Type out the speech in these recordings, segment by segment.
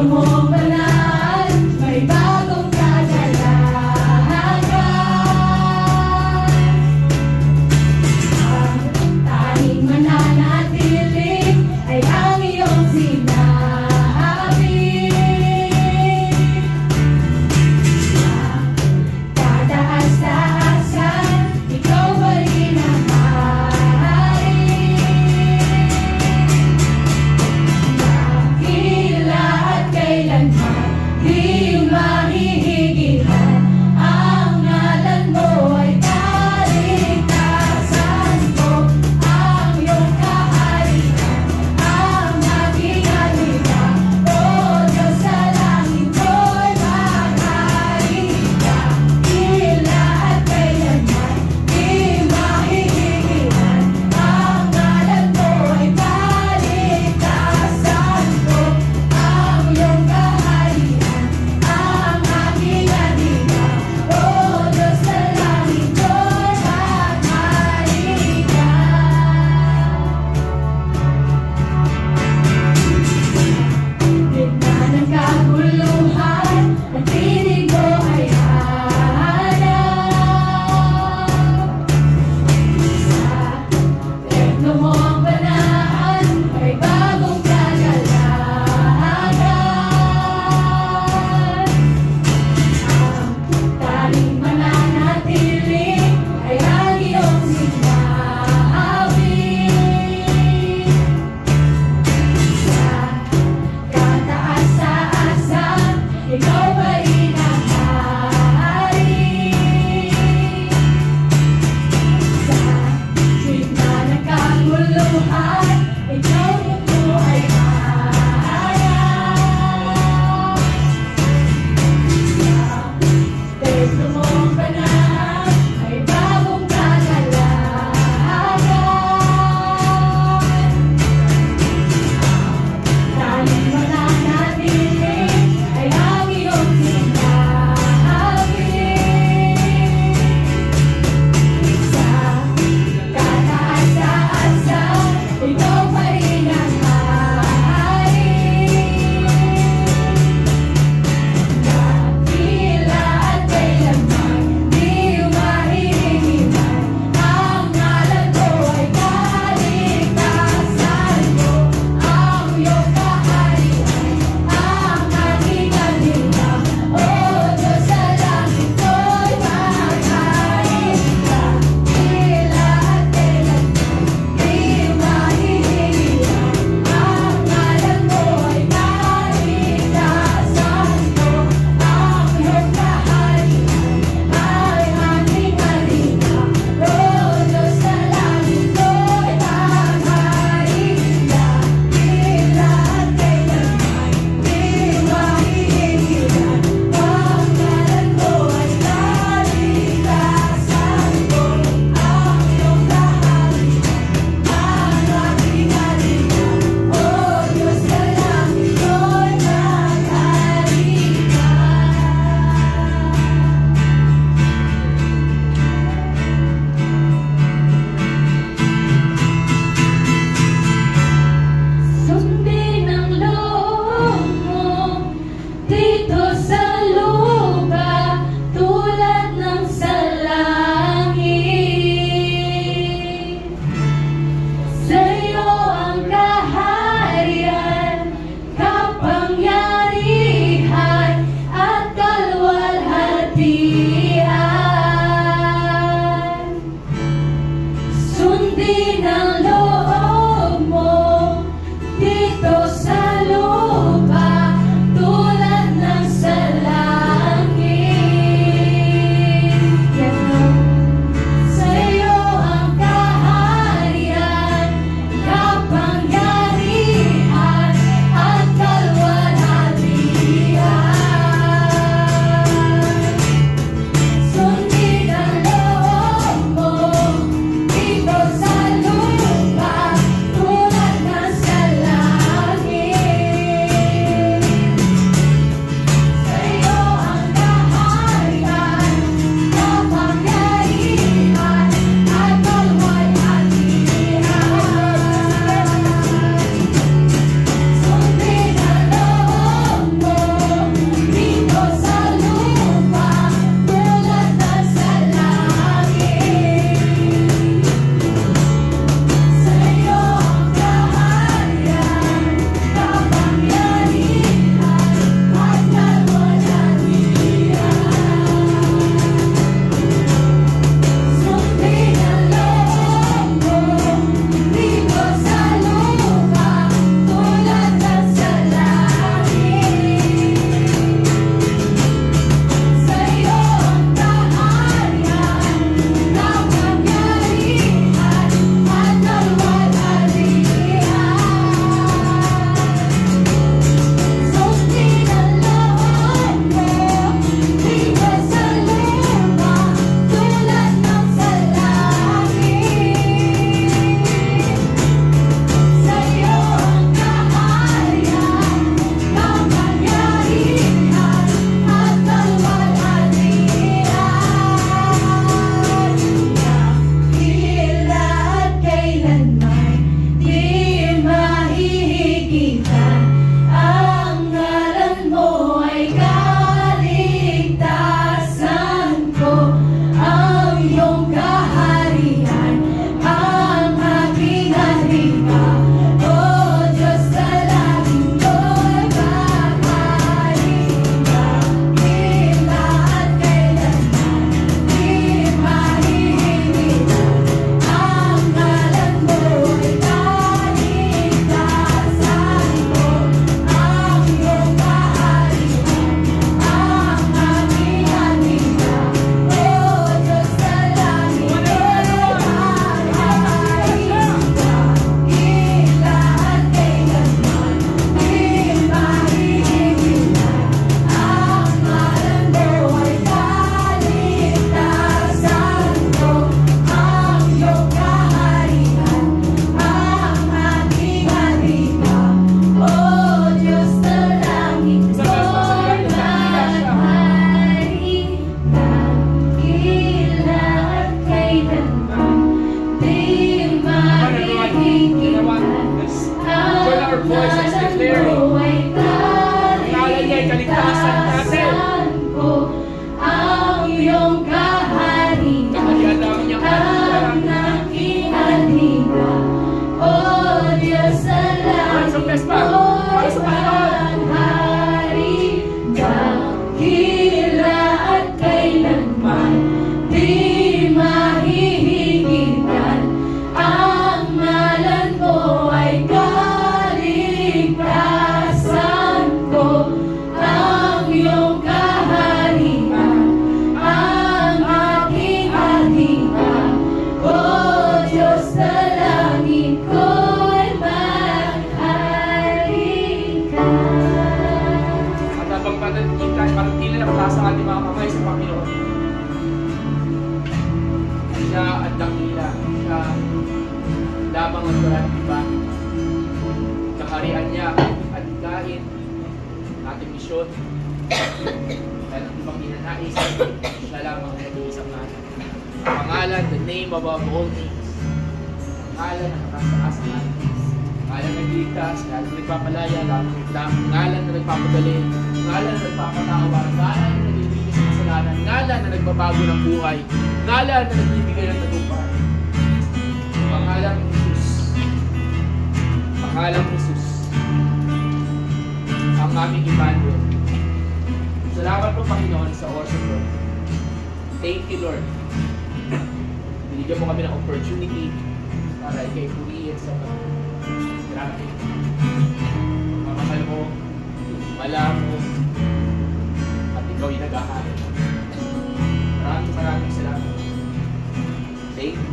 mong banal, may bagong kagalakan. Ang tanging mananatili ay ang iyong sinabi. Kataas-taasan, ikaw pa rin ang hari. Dakila at kailan ating misyon. At ibang ninanais, siya lamang ang nag-iisang natin. Ang pangalan, the name above all names. Ang pangalan na nakataas ang natin. Ang pangalan na nagligtas, ang pangalan na nagpapalaya, ang pangalan na nagpapagaling, ang pangalan na nagpapatawa, ang pangalan na nagbibigay sa kasalanan, ang pangalan na nagbabago ng buhay, ang pangalan na nagbibigay ng tagumpay. Ang pangalan ng Jesus. Ang pangalan ng Jesus. Ang aming Emmanuel. Salamat po, Panginoon, sa oras ito. Thank you, Lord. Binigyan mo kami ng opportunity para ikay purihin sa mga grabe. Mamahal mo, mala mo, at ikaw yung nag-ahari. Maraming salamat. Thank you.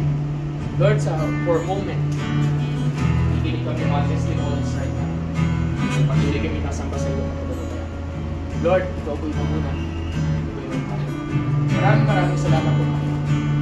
Lord, for a moment, ikinig kami mga testimonies right now. Patuloy kami nasamba sa iyo. Lord, ikaw po yung muna. Maraming salamat po.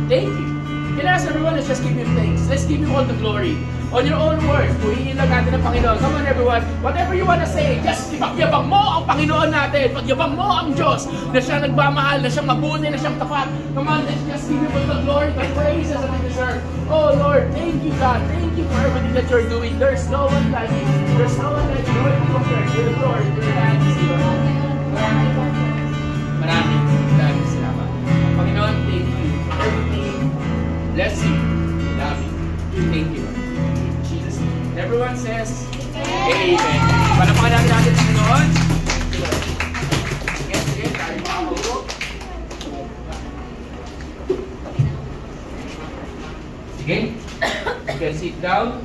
Thank you. Can I ask everyone, let's just give Him thanks. Let's give Him all the glory. On your own words, purihin lang natin ang Panginoon. Come on everyone, whatever you want to say, just ipagyabang mo ang Panginoon natin. Pagyabang mo ang Diyos na siya nagmamahal, na siyang mabuti, na siyang tapat. Come on, let's just give Him all the glory, the praises that He deserves. Oh Lord, thank you God. Thank you for everything that you're doing. There's no one like you. There's no one like you. No one to compare. You're Lord. You're Majesty. Maraming salamat. Panginoon, thank you for everything. Bless you. Love you. Thank you, Lord. In Jesus' name. Everyone says, Amen. Palapakan natin ang Panginoon. Sige, tayo makakaupo. Sige. You can sit down.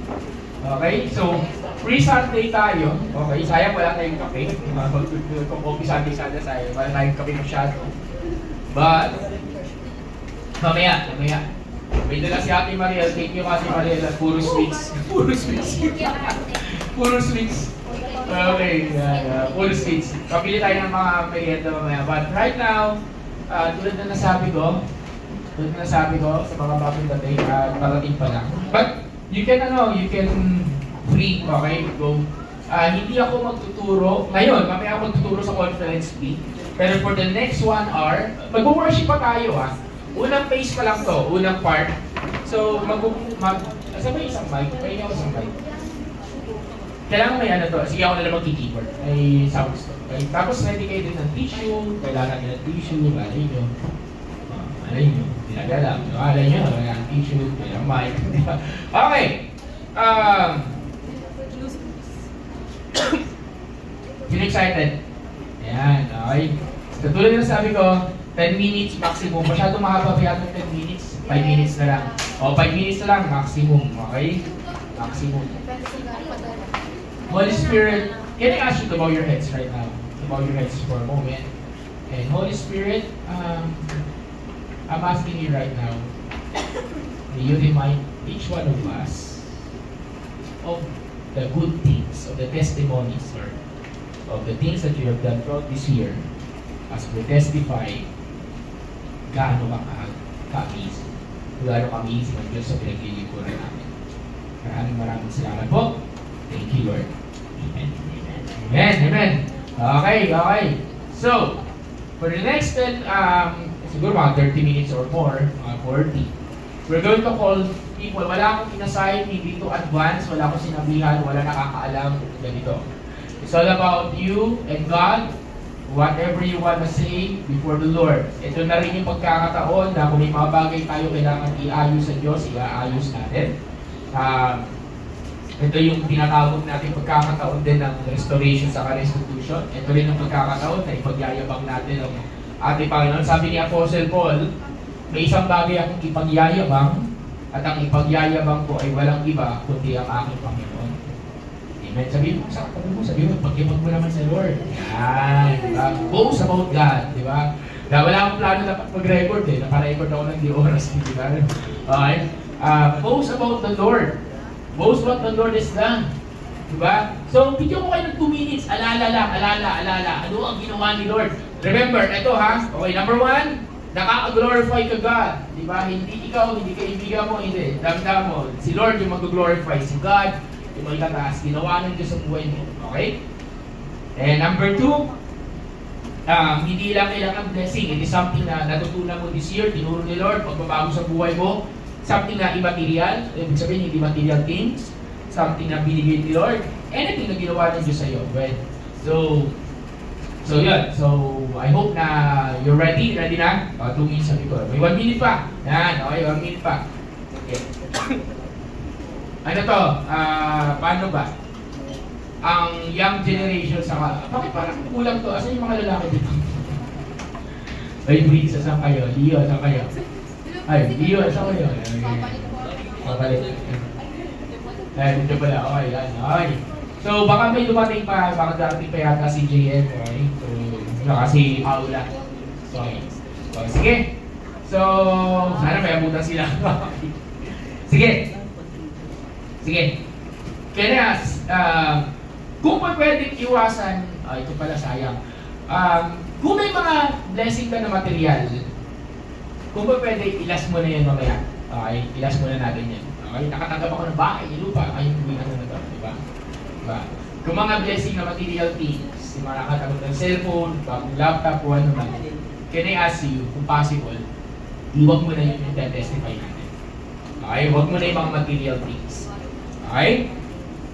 Okay, so free Sunday tayo. Okay, sayang wala tayong kape. Kung coffee Sunday sana tayo, wala tayong kape masyado. But, mamaya. May dala si Ate Mariel. Thank you Ate Mariel. Puro sweets. Puro sweets. Okay, puro sweets. Kapili tayo ng mga merienda mamaya. But right now, tulad na nasabi ko sa mga bagong dating, parating pa lang. But, you can free, okay, go. Hindi ako magtuturo, ngayon, mamaya ako magtuturo sa conference fee. Pero for the next 1 hour, mag-worship pa tayo Unang phase pa lang to, unang part. So, asa ba isang mic? Pahinga ako isang mic. Kailangan may sige ako na lang mag-keyboard. May sounds to. Okay? Tapos ready kayo din ng tissue, kailangan nyo ng tissue, alay nyo, dinagala. Alay nyo, wala ng tissue, kailangan mic. Okay. Feel excited? Ayan, okay. Katulad na sabi ko, 10 minutes maximum. Masyado mahaba pa yata 10 minutes. 5 minutes na lang. O, 5 minutes na lang maximum. Okay? Maximum. Holy Spirit, can I ask you to bow your heads right now? To bow your heads for a moment. And Holy Spirit, I'm asking you right now, may you remind each one of us of the good things, of the testimonies, Lord, of the things that you have done throughout this year as we testify gaano ka-amazing. Gaano ka-amazing ang Diyos sa pinaglilingkuran namin. Maraming salamat po. Thank you, Lord. Amen. Okay. So, for the next siguro mga 30 minutes or more, mga 40, we're going to call people. Wala akong inassign, hindi to advance, wala akong sinabihan, wala nakakaalam, ganito. It's all about you and God. Whatever you want to say before the Lord. Ito na rin yung pagkakataon na kung may mga bagay tayo kailangan iayos sa Diyos, iaayos natin. Ito yung tinatawag natin pagkakataon din ng restoration sa restitution. Ito rin yung pagkakataon na ipagyayabang natin ang ating Panginoon. Sabi ni Apostle Paul, may isang bagay akong ipagyayabang at ang ipagyayabang ko ay walang iba kundi ang aking Panginoon. Amen. Sabihin mo, pagyabang mo naman sa Lord. Yan, diba? Boast about God, di ba? Wala akong plano na mag-record naka-record ako ng di oras, di ba? Okay? Boast about the Lord. Boast what the Lord has done. Diba? So, bigyan ko kayo ng 2 minutes. Alala. Ano ang ginawa ni Lord? Remember, ito Okay, number 1, nakaka-glorify ka God. Diba? Hindi ikaw, hindi kaibigan mo, hindi. Damdam mo. Si Lord yung mag-glorify. Si God, yung may tataas. Ginawa ng Diyos sa buhay mo. Okay? And number 2, hindi lang kailangan blessing. It is something na natutunan mo this year, tinuro ni Lord, pagbabago sa buhay mo. Something na immaterial, ibig sabihin hindi material things. Something na binigay ni Lord. Anything na ginawa ng Diyos sa'yo. Well, so yun. So, I hope na you're ready. Ready na? 2 minutes sabi ko. May 1 minute pa. Yan, okay, 1 minute pa. Okay. Ano to? Paano ba? Ang young generation saka, bakit parang kulang to? Asan yung mga lalaki dito? Ay, Briggs, saan kayo? Leo, saan kayo? Ay, Leo, saan kayo? Papalit. Ay, dito pala. Okay, yan. Okay. So, baka may dumating pa, baka darating pa yata si JM, okay? So, kasi Paula. Okay. So, sige. So, sana may abutan sila. Sige. Sige. Kaya, kung pwedeng iwasan, ito pala sayang. Kung may mga blessing ka na material, kung pwede, ilas mo na yan mamaya. Okay, ilas muna natin yan. Okay, nakatanggap ako ng bahay, lupa, ay hindi na ito, diba? Diba? Kung mga blessing na material things, yung mga nakatanggap ng cellphone, bagong laptop, o ano man, can I ask you, kung possible, iwag mo na yun yung testify natin. Okay, huwag mo na yung mga material things. Okay?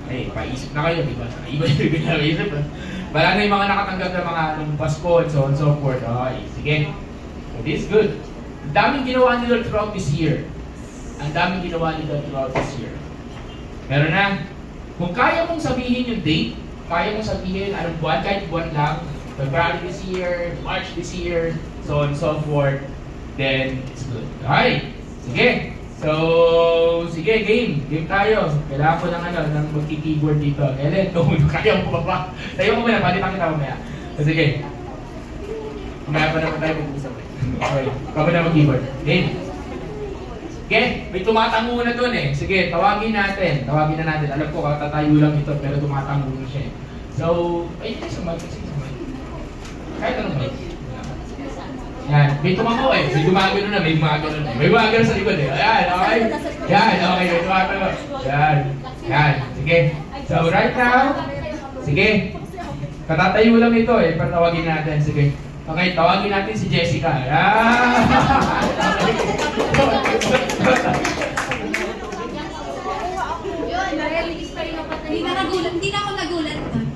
Okay, paisip na kayo, diba? Iba yung pinaisip. Wala na yung mga nakatanggap ng mga nung Pasko and so on and so forth. Okay, sige. So this is good. Ang daming ginawa nila throughout this year. Ang daming ginawa nila throughout this year. Meron na. Kung kaya mong sabihin yung date, kaya mong sabihin anong buwan, kahit buwan lang, February this year, March this year, so on and so forth, then it's good. Okay, sige. So, sige, game tayo. Kailangan ko ng magki-keyboard dito. Ellen, kaya mo ba? Tayo mo muna, palitan kita mamaya. So, sige. Mamaya pa naman tayo mag-usap. Okay, kami na mag-keyboard. Game. Okay, may tumatango na dun eh. Sige, tawagin na natin. Alam ko, katatayo lang ito, pero tumatango na siya eh. So, ay, sa mic. Kahit anong mic. Yan, may tumango eh. May gumagano na. May gumagano sa likod eh. Ayan, okay. Yan, okay. May gumagano. Yan. Sige. So, right now, sige. Katatayo lang ito eh. Patawagin natin. Sige. Okay, tawagin natin si Jessica. Yan. Hindi na ako nagulat doon.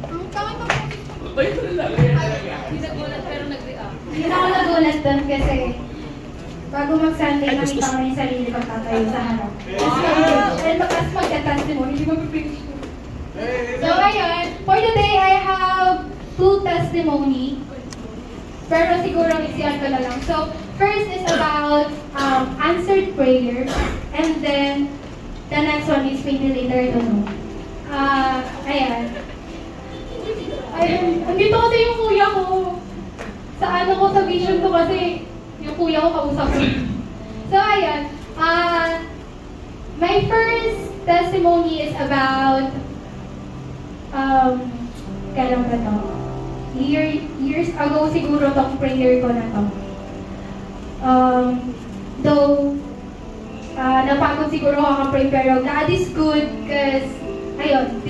Hindi na ako nagulat doon kasi bago mag-Sunday, nakita ko yung sarili ko tatayo sa harap. And tapos magta-testimony, hindi mag-finish ko. So ayun, for today I have 2 testimony. Pero siguro isiyan ko na lang. So first is about answered prayer. And then the next one is maybe later, I don't know. Ayan. Andito kasi yung kuya ko. Sa ano ko, sa vision ko kasi yung kuya ko kausap ko. So, ayan. My first testimony is about kailan ba to? Years ago siguro tong prayer ko na to. Though napagod siguro ako pray, pero God is good because ayun,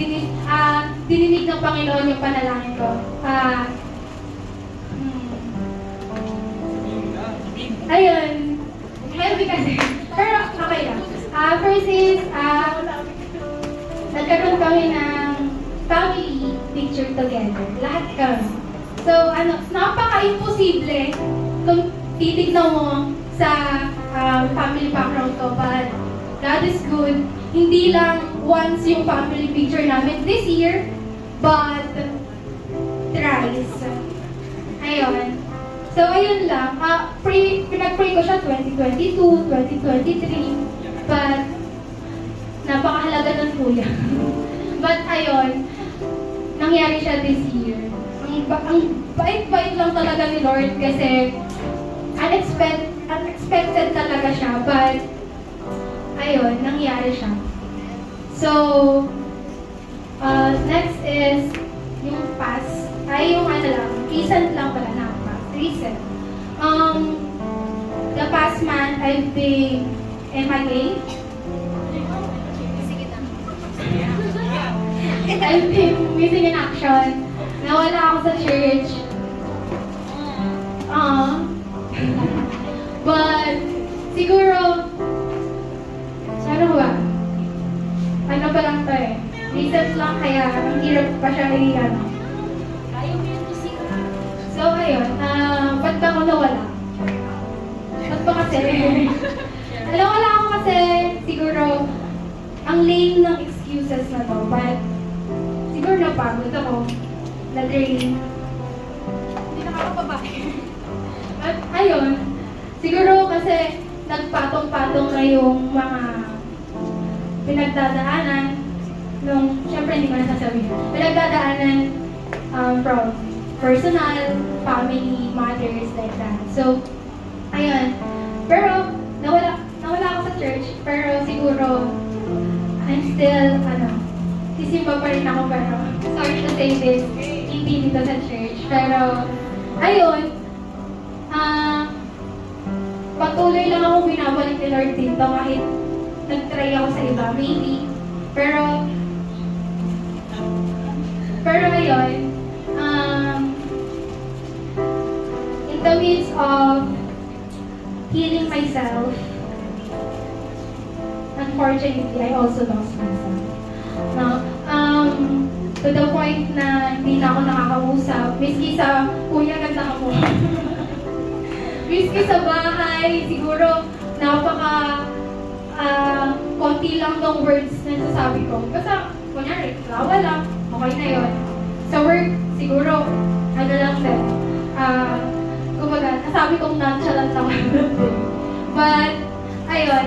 dininig ng Panginoon yung panalangin ko. Ayun, heavy kasi. Pero okay lang. First is, nagkaroon kami ng family picture together. Lahat kami. So, napaka-imposible kung titignan mo sa family background ko, but God is good. Hindi lang once yung family picture namin this year, but thrice. Ayun. So, ayun lang. Pinag-pray ko siya 2022, 2023, but napakahalaga ng kuya. But ayun, nangyari siya this year. Ang bait-bait lang talaga ni Lord kasi unexpected talaga siya, but ayun, nangyari siya. So, next is yung past. Yung recent lang pala na past. Recent. The past month, I've been MIA. I've been missing in action. Nawala ako sa church. pa siya ano. So, ayun, ba't ba ako nawala? Ba't ba kasi? Wala ako kasi siguro ang lame ng excuses na to, but siguro napagod ako, na-drain. Hindi nakakapabaki. At ayun, siguro kasi nagpatong-patong na yung mga pinagdadaanan nung, syempre hindi ko na sasabihin, pinagdadaanan from personal, family, matters, like that. So, ayun. Pero, nawala ako sa church, pero siguro, I'm still, sisimba pa rin ako, pero, sorry to say this, hindi dito sa church. Pero, ayun, patuloy lang ako binabalik ni Lord dito, kahit nag-try ako sa iba, maybe. Pero ayun, in the midst of healing myself, unfortunately, I also lost myself. No? To the point na hindi na ako nakakausap, miski sa kuya ganda ako. Miski sa bahay, siguro konti lang ng words na nasasabi ko. Basta, kunyari, lawa lang, okay na yun. Sa work, siguro, lang din. Kumbaga, nasabi kong nonchalant ako. But, ayun.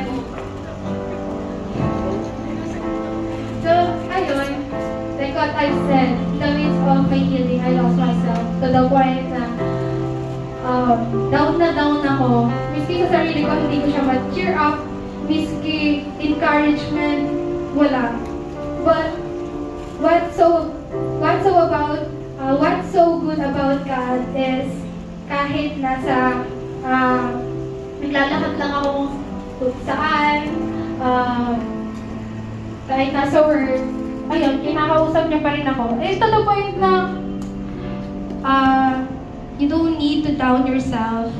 So, ayun. Like what I've said, in the midst of my healing, I lost myself to the point na down na down ako. Miski sa sarili ko, hindi ko siya ma-cheer up. Miski encouragement, wala. But what's so good about God is kahit nasa naglalakad lang ako kung saan, kahit nasa work, ayun, kinakausap niya pa rin ako. To the point na you don't need to down yourself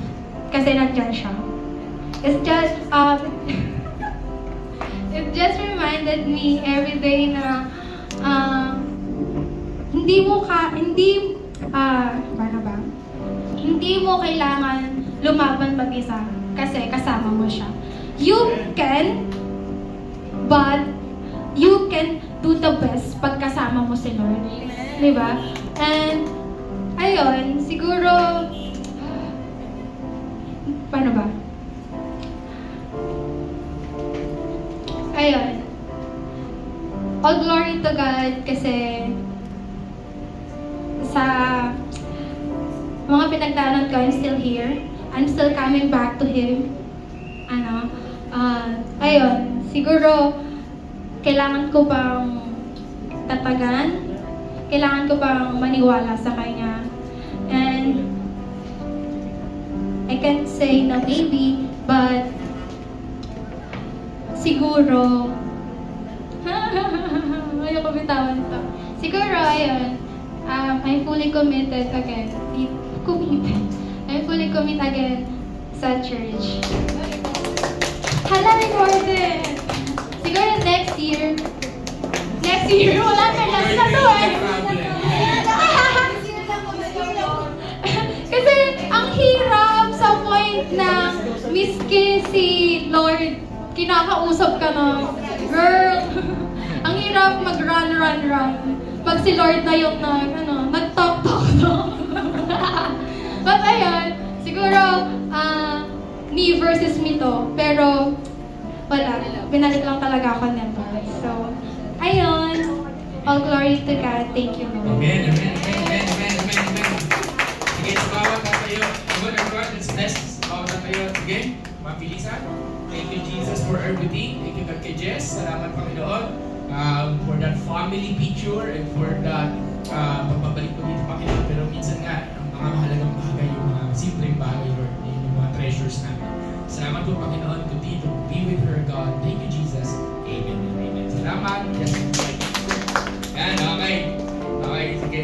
kasi nandiyan siya. It's just it just reminded me every day na hindi mo kailangan lumaban mag-isa kasi kasama mo siya. You can, but you can do the best pag kasama mo si Lord. Diba? And ayun, siguro paano ba? Ayun. All glory to God kasi sa mga pinagdaanan ko, I'm still here. I'm still coming back to Him. Ayun. Siguro, kailangan ko bang tatagan? Kailangan ko bang maniwala sa Kanya? And I can't say na maybe, but siguro, ayoko bitawan to. Siguro, ayun, I'm fully committed again. I'm fully committed again sa church. Hala, recorded! Siguro next year, wala na lang na to eh. Kasi ang hirap sa point na miski si Lord, kinakausap ka na, girl, ang hirap mag-run. Pag si Lord na yung nag-talk no? But ayun, siguro, me versus me to. Pero, wala. Binalik lang talaga ako nito. So, ayun. All glory to God. Thank you, Lord. Amen. Sige, bawat na tayo. Good, everyone. Let's bless. Bawat na tayo. Sige, mabilisan. Thank you, Jesus, for everything. Thank you, God, kay Jess. Salamat, Panginoon, for that family picture and for that pagbabalik ko dito, Panginoon. Pero minsan nga, ang mga mahalagang bagay, yung mga simpleng bagay, Lord, yung mga treasures namin. Salamat po, Panginoon, continue to be with her, God. Thank you, Jesus. Amen and amen. Salamat. Yes. Yan, okay. Okay, sige.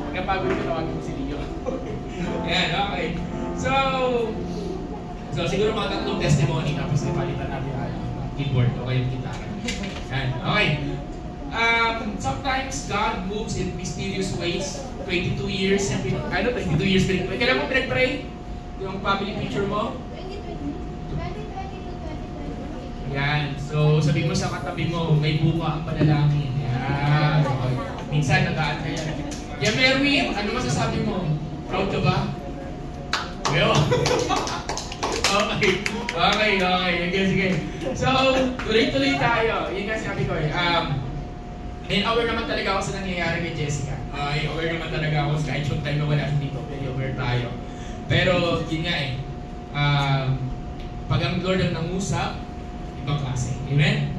Pagkapagod ko, tawagin mo si Leo. Yan, okay. So siguro mga tatlong testimony tapos ipalitan natin ang keyboard o kayong gitara. Yan, okay. sometimes God moves in mysterious ways. 22 years, 22 years pinag-pray. Kailan mo pinag-pray? Yung family picture mo? 2020 to 2021. Yan. So, sabi mo sa katabi mo, may bunga ang panalangin. Yan. Okay. Minsan, nagaan ka yan. Yeah, Merwin, ano masasabi mo? Proud ka ba? Well, okay. Sige. So, tuloy-tuloy tayo. Yun nga sabi ko eh. And aware naman talaga ako sa nangyayari kay Jessica. Aware naman talaga ako kahit yung time na wala siya dito. Very aware tayo. Pero, yun nga eh. Pag ang Lord ang nangusap, ibang klase. Amen?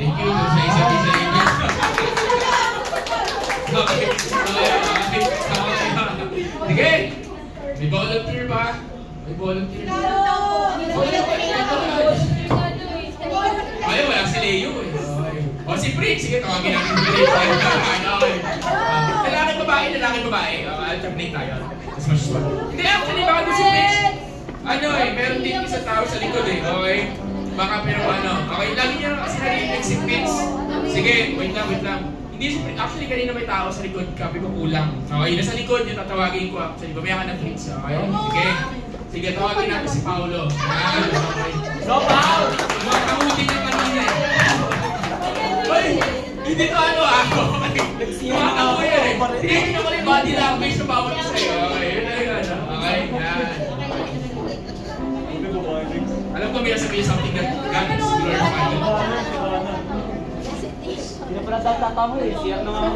Thank you. Sa isa't isa amen. Okay. Sige. May volunteer ba? May volunteer ba? Ay, wala si Leo eh. O si Prince, sige, tawagin natin si Prince. Lalaki babae. Alternate tayo. As much as well. Hindi, actually, baka doon si Prince. Meron din isang tao sa likod eh. Okay? Baka pero okay, lagi niya kasi narinig si Prince. Sige, wait lang. Hindi si Prince. Actually, kanina may tao sa likod. Kapi ko kulang. Okay, nasa likod yung tatawagin ko actually. Bamayakan ng Prince. Okay? Sige, tawagin natin si Paolo. Okay. So, Paolo! Makamuti niya kanina eh. Hoy! Hindi to ako. Makamu yan eh. Tingnan niyo ko yung body language na bawat isa eh. Okay, yun. Okay, yan. Alam ko may sabihin something that God is glorified. Hindi na pala tatama eh. Siyak na nga.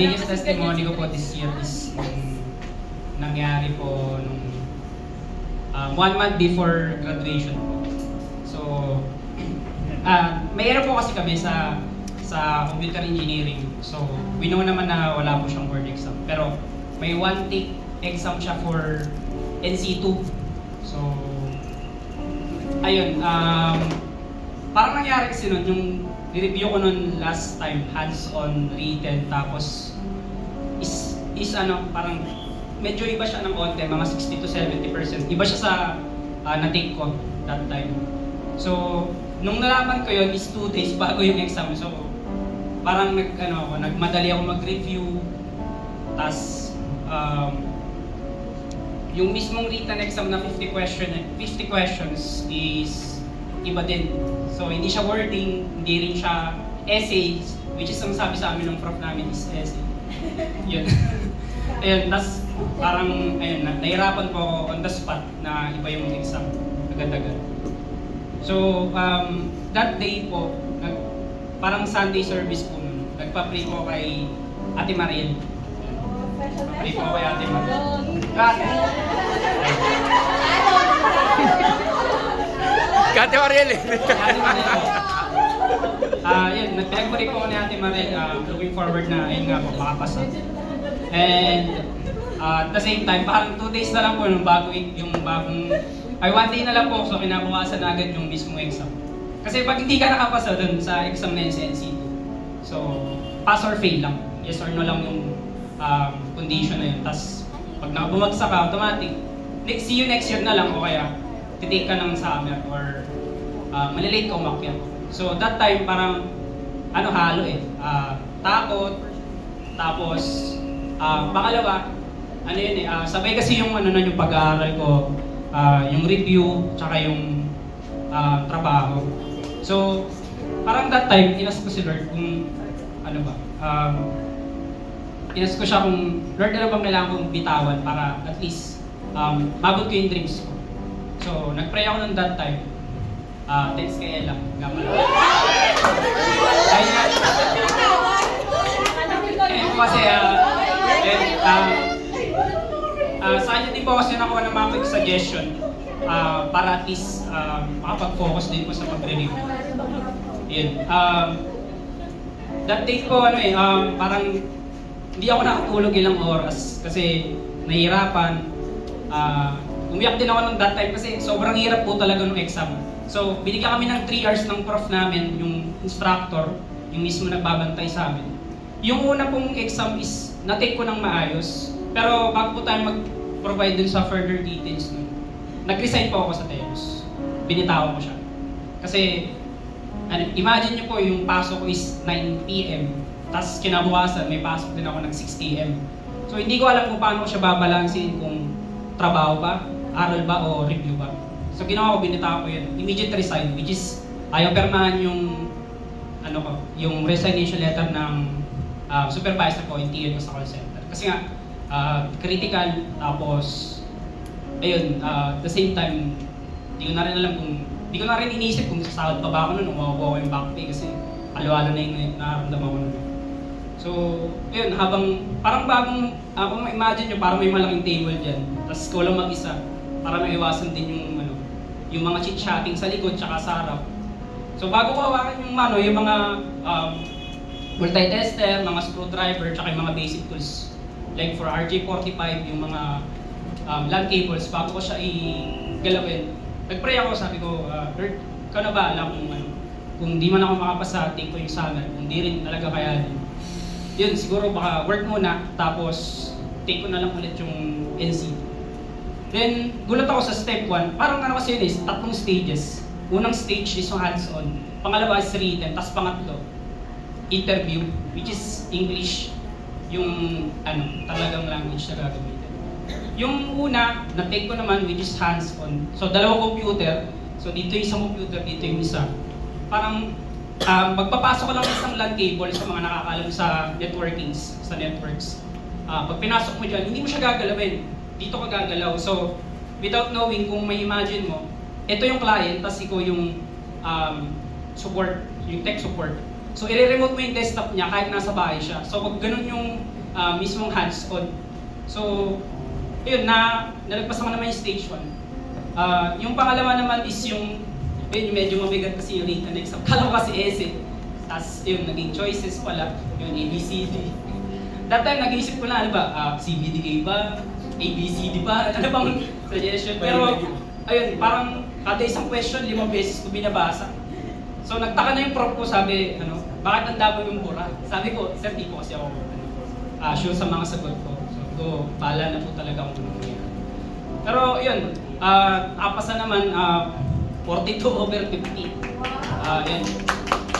Biggest testimony ko po this year is nangyari po nung 1 month before graduation po. So, mayroon po kasi kami sa computer engineering. So, we know naman na wala po siyang board exam. Pero, may one take exam siya for NC2. So, ayun, parang nangyari kasi nun, yung review ko nun last time, hands-on written, tapos parang medyo iba siya ng konti, mga 60 to 70%. Iba siya sa na-take ko that time. So, nung nalaman ko yun, is 2 days bago yung exam. So, parang nagmadali ako mag-review. Tas, yung mismong written exam na 50 questions is iba din. So, hindi siya wording, hindi rin siya essay, which is ang sabi sa amin ng prof namin is essay. Yun. Ayun, tas parang, nahirapan po ako on the spot na iba yung exam. Agad-agad. So, that day po, parang Sunday service po nun. Nagpa-pray po kay Ate Mariel. Pray po kay Ate Mariel. Ate Mariel eh. Ate Mariel. Yun, nagpinag-pray po ako ni Ate Mariel. Looking forward na, ayun nga po, makapasa. And at the same time, parang 2 days na lang po yung one day na lang po, so kinabukasan na agad yung mismong exam. Kasi pag hindi ka nakapasa dun sa exam na yun sa NC2, so pass or fail lang. Yes or no lang yung condition na yun. Tapos pag nakabumagsak ka, automatic, see you next year na lang o kaya titake ka ng summer or malilate ka umakyat. So that time parang halo eh. Takot, tapos pangalawa, sabay kasi yung yung pag-aaral ko, yung review, tsaka yung trabaho. So, parang that time, inas ko si Lord kung inas ko siya kung Lord, ano bang kailangan kong bitawan para at least mabot ko yung dreams ko. So, nag-pray ako nung that time. Thanks kay Ella. Kasi, sa kanya din po kasi nakuha ng mga suggestion para at least makapag-focus din po sa pag-review. Yun. That day po, parang hindi ako nakatulog ilang oras kasi nahihirapan. Umiyak din ako ng that time kasi sobrang hirap po talaga ng exam. So, binigyan kami ng 3 hours ng prof namin, yung instructor, yung mismo nagbabantay sa amin. Yung una pong exam is na-take ko ng maayos. Pero bago po tayo mag-provide dun sa further details nun, nag-resign po ako sa Telos. Binitawan ko siya. Kasi, imagine nyo po yung pasok ko is 9 p.m. Tapos kinabukasan, may pasok din ako ng 6 a.m. So hindi ko alam kung paano ko siya babalansin, kung trabaho ba, aral ba, o review ba. So ginawa ko, binitawan ko yun. Immediate resign, which is ayaw permahan yung yung resignation letter ng supervisor ko, yung TN ko sa call center. Kasi nga, critical, tapos, ayun, the same time, di ko na rin iniisip kung sasahod pa ba ako nun, o makukuha ko yung back pay kasi halo-halo na yung nararamdaman ko nun. So, ayun, parang kung ma-imagine nyo, parang may malaking table dyan, tapos ko lang mag-isa, para maiwasan din yung mga chit-chatting sa likod tsaka sa harap. So bago ko hawakan yung mga multi-tester, mga screwdriver, tsaka yung mga basic tools. Like for RJ45, yung mga LAN cables, bago ko siya i-galawin. Nag-pray ako, sabi ko, Lord, ikaw na ba alam kung di man ako makapasa, take ko yung summer, kung di rin talaga kaya din. Yun, siguro baka work muna, tapos take ko na lang ulit yung NC. Then, gulat ako sa step 1, parang kasi yun is, 3 stages. Unang stage is yung hands-on, pangalawa is written, tapos pangatlo, interview, which is English, yung talagang language na gagamitin. Yung una, na-take ko naman, which is hands-on. So, 2 computer, so dito yung isang computer, dito yung isa. Parang, magpapasok ko lang isang LAN cable sa mga nakakalam sa networks. Pag pinasok mo dyan, hindi mo siya gagalawin. Dito ka gagalaw. So, without knowing, kung may imagine mo, ito yung client, tapos ikaw yung support, yung tech support. So, i-remote mo yung desktop niya kahit nasa bahay siya. So, pag ganun yung mismong hands-on. So, yun, nalagpasan ko naman yung stage 1. Yung pangalawa naman is yung medyo mabigat kasi yung written exam. Kala ko kasi essay. Tapos, yun, naging choices pala. Yung ABCD. That time, nag-iisip ko na, CBDK ba? ABCD ba? Ano bang suggestion? Pero, ayun, parang kada isang question, 5 beses ko binabasa. So nagtaka na yung prof ko, sabi, bakit ang dabo yung bura? Sabi ko, sir, di ko kasi ako sure sa mga sagot ko. So bahala na po talaga akong mangyayari. Pero yun, apasa naman, 42/50. Yun.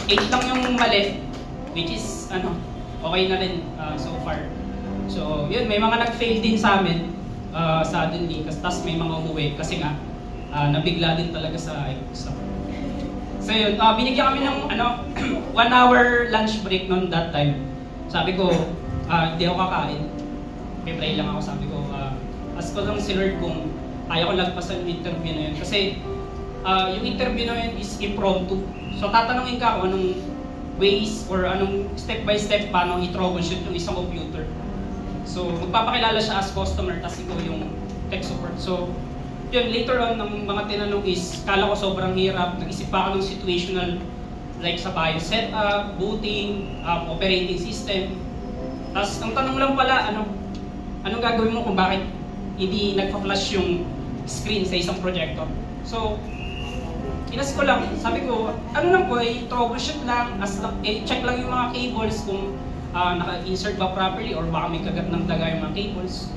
8 lang yung mali, which is, okay na rin so far. So yun, may mga nag-fail din sa amin, suddenly, tas may mga umuwi kasi nga, nabigla din talaga sa exam. So yun, binigyan kami ng 1 hour lunch break noon that time. Sabi ko, hindi ako kakain. Pray lang ako, sabi ko, ask ko lang si Lord kung kaya ko lagpasan yung interview na yun. Kasi yung interview na yun is impromptu. So tatanungin ka kung anong ways or anong step by step paano i-troubleshoot yung isang computer. So magpapakilala siya as customer, tas ikaw yung tech support. So yun, later on, ng mga tinanong is, kala ko sobrang hirap, nag-isip pa ako ng situational, like sa BIOS setup, booting, operating system. Tapos, ang tanong lang pala, anong gagawin mo kung bakit hindi nagpa-flash yung screen sa isang projector? So, inas ko lang, sabi ko, lang po, troubleshoot lang, check lang yung mga cables kung naka-insert ba properly or baka may kagat ng daga yung mga cables.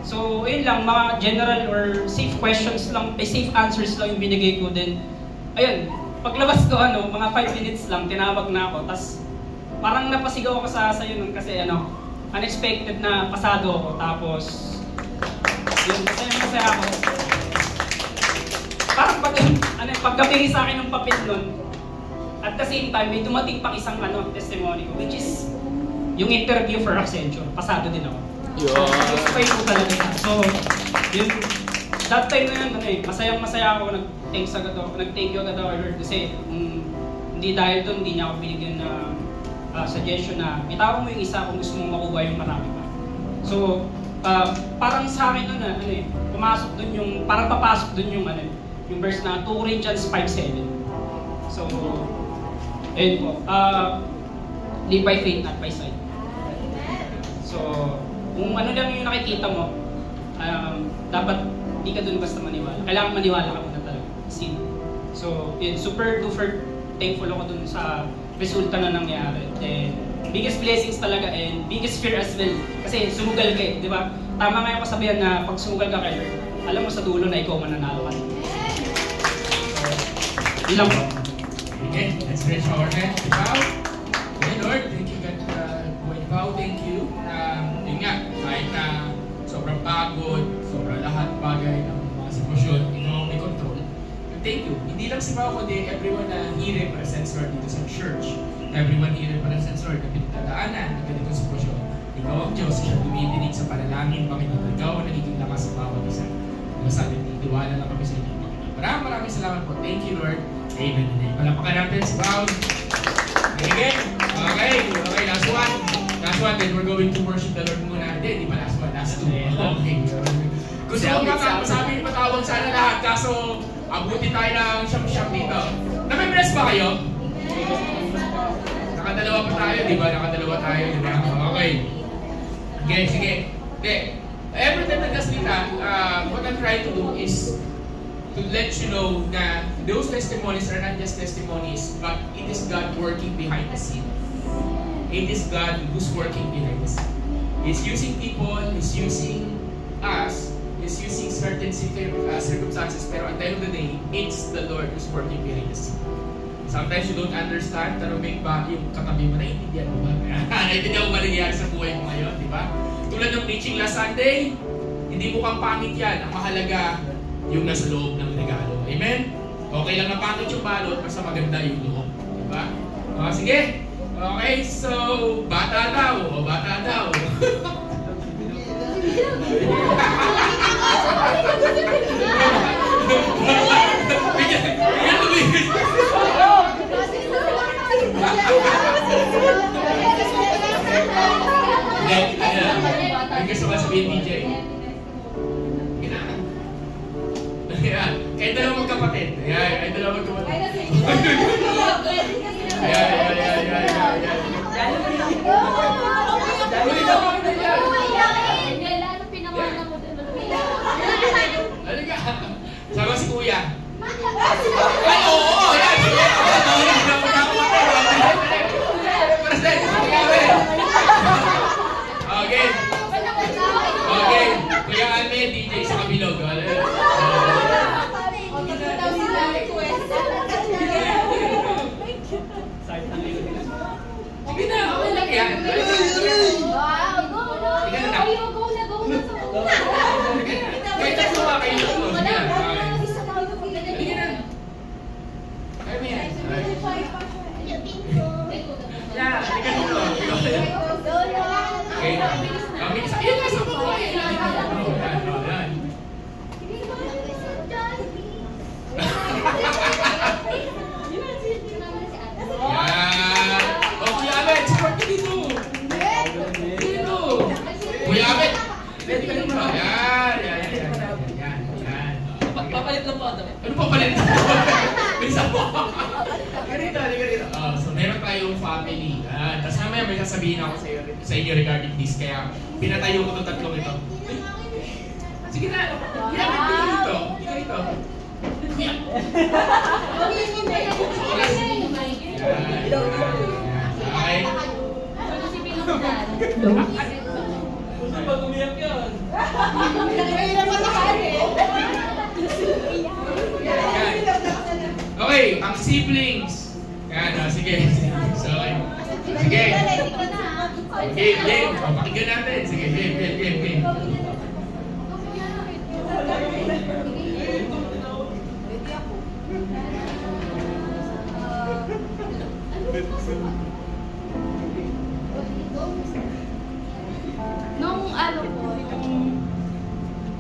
So, ayun lang, mga general or safe questions lang, safe answers lang yung binigay ko din. Ayun, paglabas ko, mga 5 minutes lang, tinawag na ako. Tapos, parang napasigaw ako sa yun kasi unexpected na pasado ako. Tapos, yun, masaya ako. Parang pagkabigay sa akin ng papel nun, at the same time, may dumating pang isang testimony ko, which is yung interview for Accenture. Pasado din ako. Inspire ko talaga siya. So, yun, that time na yun, masayang-masaya ako, nag-thank you agad ako, Lord, kasi hindi dahil doon, hindi niya ako binigyan na suggestion na bitawan mo yung isa kung gusto mong makuha yung marami pa. So, parang sa akin nun, pumasok doon yung, parang papasok doon yung, yung verse na 2 Corinthians 5:7. So, ayun po, live by faith, not by sight. So, kung ano lang yung nakikita mo, dapat di ka dun basta maniwala. Kailangan maniwala ka muna talaga. So, yun, super duper thankful ako dun sa resulta na nangyari. Then, biggest blessings talaga and biggest fear as well. Kasi sumugal ka eh, di ba? Tama nga yung kasabihan na pag sumugal ka kay Lord, alam mo sa dulo na ikaw mananalo ka. Yun lang po. Okay, let's stretch our hands. Wow. Okay, Lord, thank you God. Wow, thank you. Yun nga, kahit na sobrang pagod, sobrang lahat bagay ng mga sitwasyon, ikaw ang may control. Thank you. Hindi lang si Pao, kundi everyone na here represents Lord dito sa church. Everyone here represents Lord na pinagdadaanan ng ganitong sitwasyon. Ikaw ang Diyos, siya tumidinig sa panalangin, Panginoon. Ikaw ang nagiging lakas sa bawat isa. Masabi, tiwala lang kami sa inyo, Panginoon. Maraming salamat po. Thank you, Lord. Amen. Palapakan natin si Pao. Okay, last one. Last one, then we're going to worship the Lord muna. Hindi ba last one? Last two. Okay. Gusto ko masabi patawag sana lahat, kaso abuti tayo ng siyam-siyam dito. Nami-bless ba kayo? Nakadalawa pa tayo, di ba? Nakadalawa tayo, di ba? Okay. Okay, sige. Okay. Every time nagkasalita, what I'm trying to do is to let you know na those testimonies are not just testimonies, but it is God working behind the scene. It is God who's working behind the scene. He's using people, He's using us, He's using certain circumstances, pero at the end of the day, it's the Lord who's working behind the scene. Sometimes you don't understand, pero may ba yung katabi mo, naiintindihan mo ba? Naiintindihan mo ba nangyayari sa buhay mo ngayon, di ba? Tulad ng preaching last Sunday, hindi mukhang pangit yan. Ang mahalaga, yung nasa loob ng regalo. Amen? Okay lang na pangit yung balot, basta maganda yung loob. Di ba? Sige. Okay, so, bata daw. O, bata daw. Ang gusto ka sabihin, DJ? Kayo dalawang magkapatid. Kayo dalawang magkapatid. Sama si Kuya. Ay, oo! Yan! Okay. Okay. Kuya Ame, DJ sa kabilog. Sige na, okay lang yan. Wow, go na! Kahit na suwa kayo lang. Sige na. Kaya mo yan. Yeah, sige dito. Okay. Kami isa. Yan na sa buhay. Yan. Kuya Ahmed, support ka dito. Dito. Kuya Ahmed. Ready ka dito. Yan. Papalit lang po ako. Ano papalit? Bilisan mo. Ganito. So meron tayong family. Tapos mamaya may sasabihin ako sa inyo regarding this. Kaya pinatayo ko itong tatlong ito. Sige na. Kuya Ahmed, dito. Dito. Kuya. Ay. Pag umiyak yun. Okay, ang siblings. Yan, sige. So, sige. Game. Pakinggan natin. Sige, game. Nung ano po,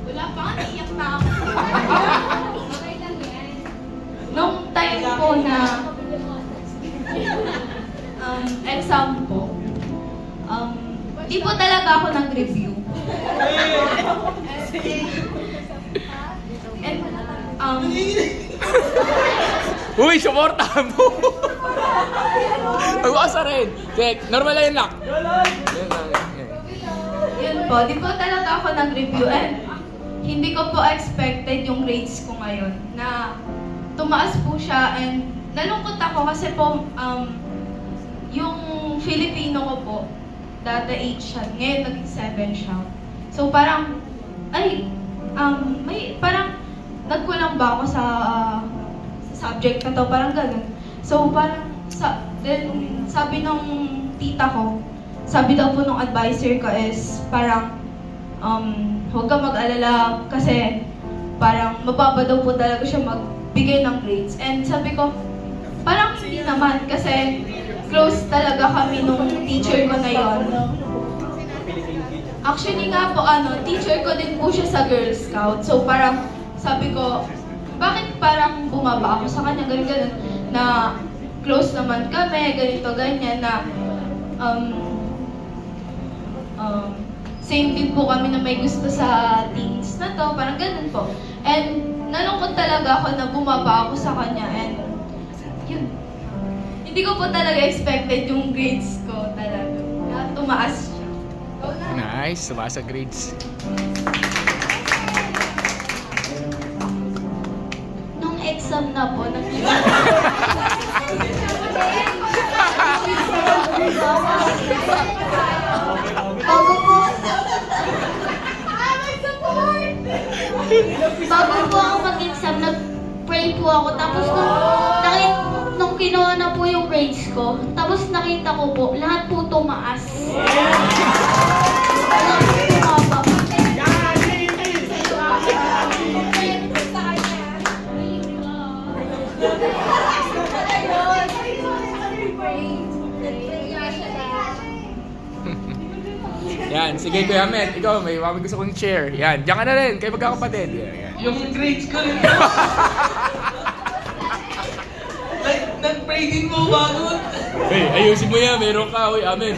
wala pa nga, iyak na ako. Okay lang yan. Nung time po na exam po, di po talaga ako nag-review. And, Uy, suportahan mo! Mag-uasa rin. Normal lang yun lang. yun po, di po talaga ako nag-review. And hindi ko po expected yung grades ko ngayon na tumaas po siya. And nalungkot ako kasi po yung Filipino ko po, dati 8 siya, ngayon naging 7 siya. So parang, parang nagkulang ba ako sa subject na to, parang ganun. So parang, then sabi nung tita ko, sabi daw po nung advisor ko is parang, huwag ka mag-alala kasi parang mababa daw po talaga siya magbigay ng grades. And sabi ko, parang hindi naman kasi close talaga kami nung teacher ko na yon. Actually nga po, teacher ko din po siya sa Girl Scout. So parang sabi ko, bakit parang bumaba ako sa kanya, ganun-ganun, na close naman kami, ganito, ganyan, na same din po kami na may gusto sa teens na to, parang ganun po. And nalungkot talaga ako na bumaba ako sa kanya, and yun. Hindi ko po talaga expected yung grades ko talaga, na tumaas siya. Nice, tumaas sa grades. Nung exam na po, bago po ako mag-exam, nag-pray po ako. Tapos nung kinuha na po yung grades ko, tapos nakita ko po, lahat po tumaas. Lahat po tumaba. Yan, sige Kuya Met, ikaw may gusto kong share. Yan, diyan ka na rin, kayo magkakapatid. Yan. Yung grades ko rin. Nag-pray din mo bago. Hey, ayusin mo yan, meron ka, uy, amen.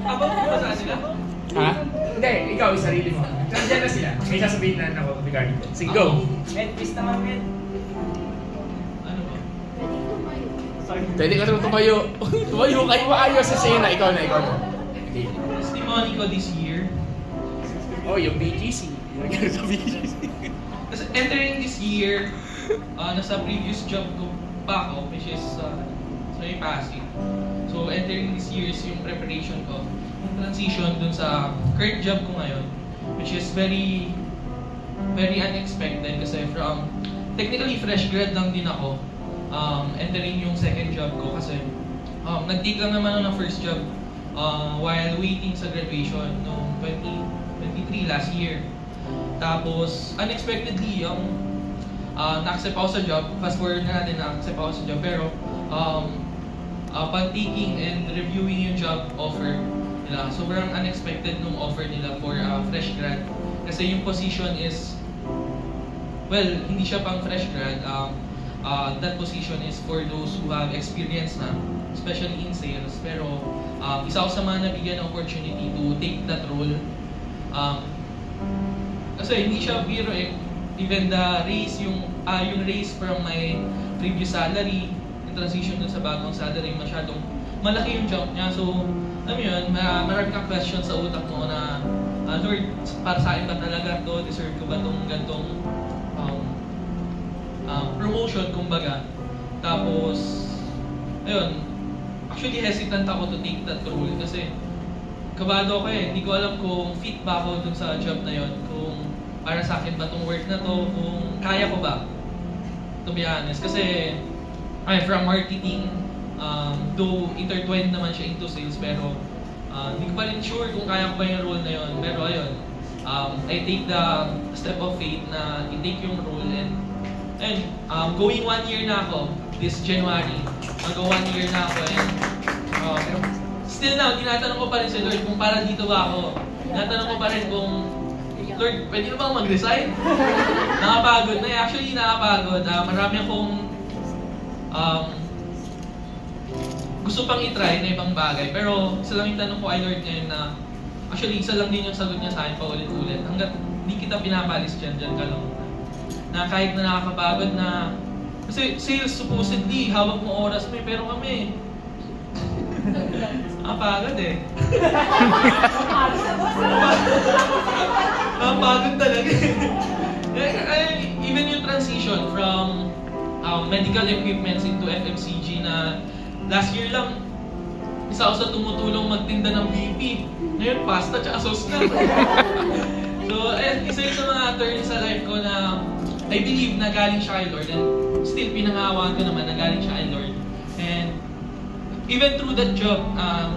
Habang bumasa sila? Ha? Hindi, ikaw, yung sarili mo. Nandiyan na sila, may sasabihin na ako regarding that. Sige, go. Ed, please naman, Ed. Ano ba? Pwede ka naman tumayo. Tumayo kayo, maayos sa sa'yo na, ikaw na. Okay. Testimony ko this year. Oh, yung BGC. Yung sa BGC. Kasi entering this year, nasa previous job ko pa ako, which is sa may Pasig. So entering this year is yung preparation ko, yung transition dun sa current job ko ngayon, which is very unexpected kasi from technically fresh grad lang din ako, entering yung second job ko kasi nag-take lang naman ako ng first job while waiting sa graduation noong 2023 last year. Tapos, unexpectedly, na-accept ako sa job. Fast forward na natin, na-accept ako sa job. Pero, upon taking and reviewing yung job offer nila, sobrang unexpected nung offer nila for fresh grad. Kasi yung position is, well, hindi siya pang fresh grad. That position is for those who have experience na, especially in sales. Pero, isa ako sa mga nabigyan ng opportunity to take that role. Kasi hindi siya biro eh. Even the raise, yung raise from my previous salary, yung transition dun sa bagong salary, masyadong malaki yung jump niya. So, alam mo yun, marami kang question sa utak mo na, Lord, para sa akin ba talaga to? Deserve ko ba itong gantong promotion, kumbaga? Tapos, ayun, actually hesitant ako to take that role kasi kabado ako eh. Hindi ko alam kung fit ba ako dun sa job na yon, kung para sa akin ba itong work na to, kung kaya ko ba, to be honest. Kasi I'm from marketing, though intertwined naman siya into sales, pero hindi ko pa rin sure kung kaya ko ba yung role na yon. Pero ayun, I take the step of faith na i-take yung role, and going 1 year na ako this January. Mag-1 year na ako, and still now, tinatanong ko pa rin si Lord kung para dito ba ako. Tinatanong ko pa rin kung, Lord, pwede na bang mag-resign? Nakapagod na. Actually, nakapagod. Marami akong gusto pang i-try na ibang bagay. Pero isa lang yung tanong ko ay Lord ngayon na, actually, isa lang din yung sagot niya sa akin paulit-ulit. Hanggat hindi kita pinapalis dyan ka lang. Na kahit na nakakapagod na, kasi sales supposedly, hawak mo oras mo eh, pero kami, nakapagod eh. Nakapagod talaga eh. Even yung transition from medical equipments into FMCG na last year lang, isa ako sa tumutulong magtinda ng BP. Ngayon, pasta tsaka sauce na. So, isa yun sa mga turns sa life ko na I believe na galing siya kay Lord. And still, pinangawan ko naman na galing siya kay Lord. And even through that job, I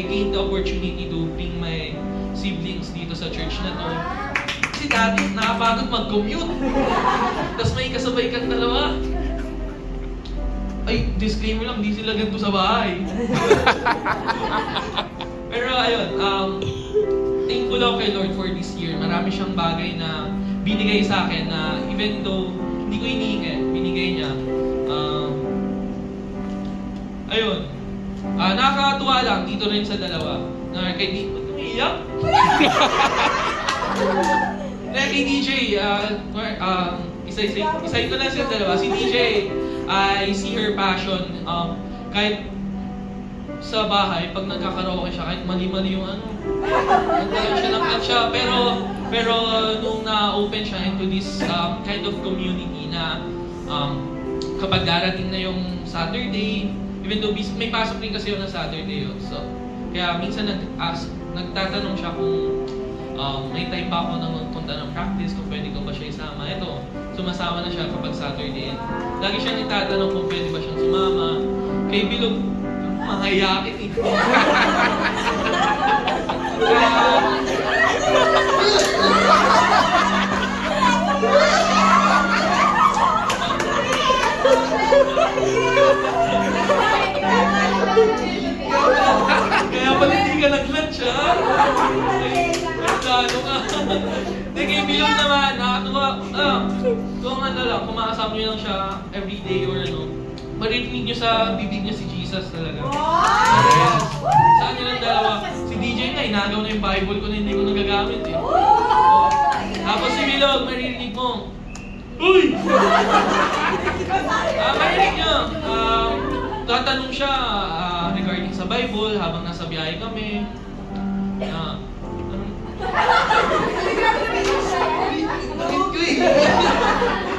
gained the opportunity to bring my siblings dito sa church na to. Kasi dati, nakapagod mag-commute. Tapos may kasabay kang dalawa. Ay, disclaimer lang, di sila ganito sa bahay. Pero ayun, thankful ako kay Lord for this year. Marami siyang bagay na binigay sa akin na even though hindi ko iniingi, binigay niya. Ayun, nakakatuwa lang dito rin sa dalawa. Kay DJ, umiiyak? Kay DJ, isa ko lang sa dalawa. Si DJ, I see her passion. Kahit sa bahay, pag nagkakaraoke siya, kahit mali-mali yung nagkalang siya. Pero nung na-open siya into this kind of community na kapag darating na yung Saturday, even though may pasok din kasi yun na Saturday yun. So, kaya minsan nagtatanong siya kung may time pa ako nang magpunta ng practice, kung pwede ko ba siya isama. Ito, sumasama na siya kapag Saturday. Lagi siya nagtatanong kung pwede ba siyang sumama. Kay Bilog, mahayakin eh. Kaya pala hindi ka nag-lunch, ha? Ano ka? Hindi, kay Bilog naman, nakatuwa. Kung ano lang, kung makasama nyo lang siya everyday or ano, maririnig nyo sa bibig niya si Jesus talaga. Yes. Saan nyo lang dalawa? Si DJ nga, inagaw na yung Bible ko na hindi ko nagagamit eh. Tapos si Bilog, maririnig mo, uy! Maririnig nyo. Tatanong siya regarding sa Bible habang nasa biyahe kami.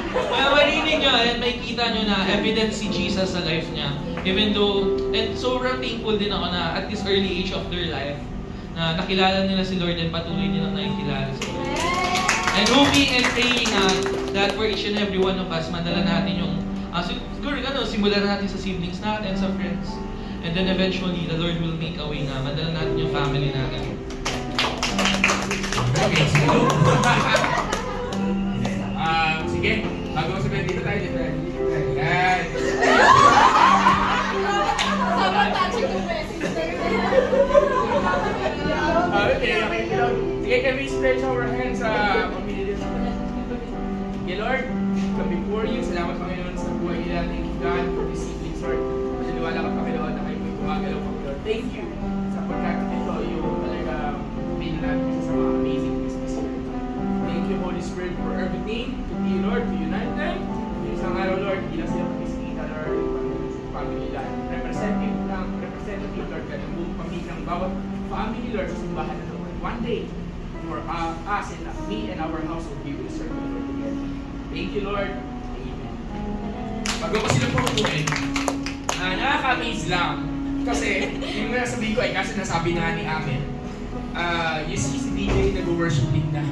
Kaya marinig nyo at may kita nyo na evidence si Jesus sa life niya. Even though, and sobrang thankful din ako na at this early age of their life, na nakilala nila si Lord and patuloy nilang nakikilala si Lord. And hoping and praying that for each and every one of us, madala natin yung, siguro simulan natin sa siblings natin, sa friends. And then eventually, the Lord will make a way na madala natin yung family natin. Okay, siguro. Sige, bago ko sabihin dito tayo, dito. Yan. Okay. Sige, can we stretch our hands pamilya dito? Okay, Lord, come before you. Salamat, Panginoon, sa buhay nila. Thank you, God, for this evening, Lord. Masaliwala ka, Panginoon, na kayo may gumagalaw, Panginoon. Thank you sa pagkakit ito, yung talaga pinag sa mga amazing business here. Thank you, Holy Spirit, for everything. To be, Lord, to unite them. Isang araw, Lord, hindi lang sila mag-iskita, Lord, family lang. Representative, Lord, ka ng buong pamilya ng bawat family, Lord, sa simbahan na Lord. One day, for us and me and our household, we will serve the Lord together. Thank you, Lord. Amen. Bago ko sila purutuin, nakaka-amaze lang. Kasi, yung nasabihin ko ay kasi nasabi na ni Amen. You see si DJ nag-worship din na.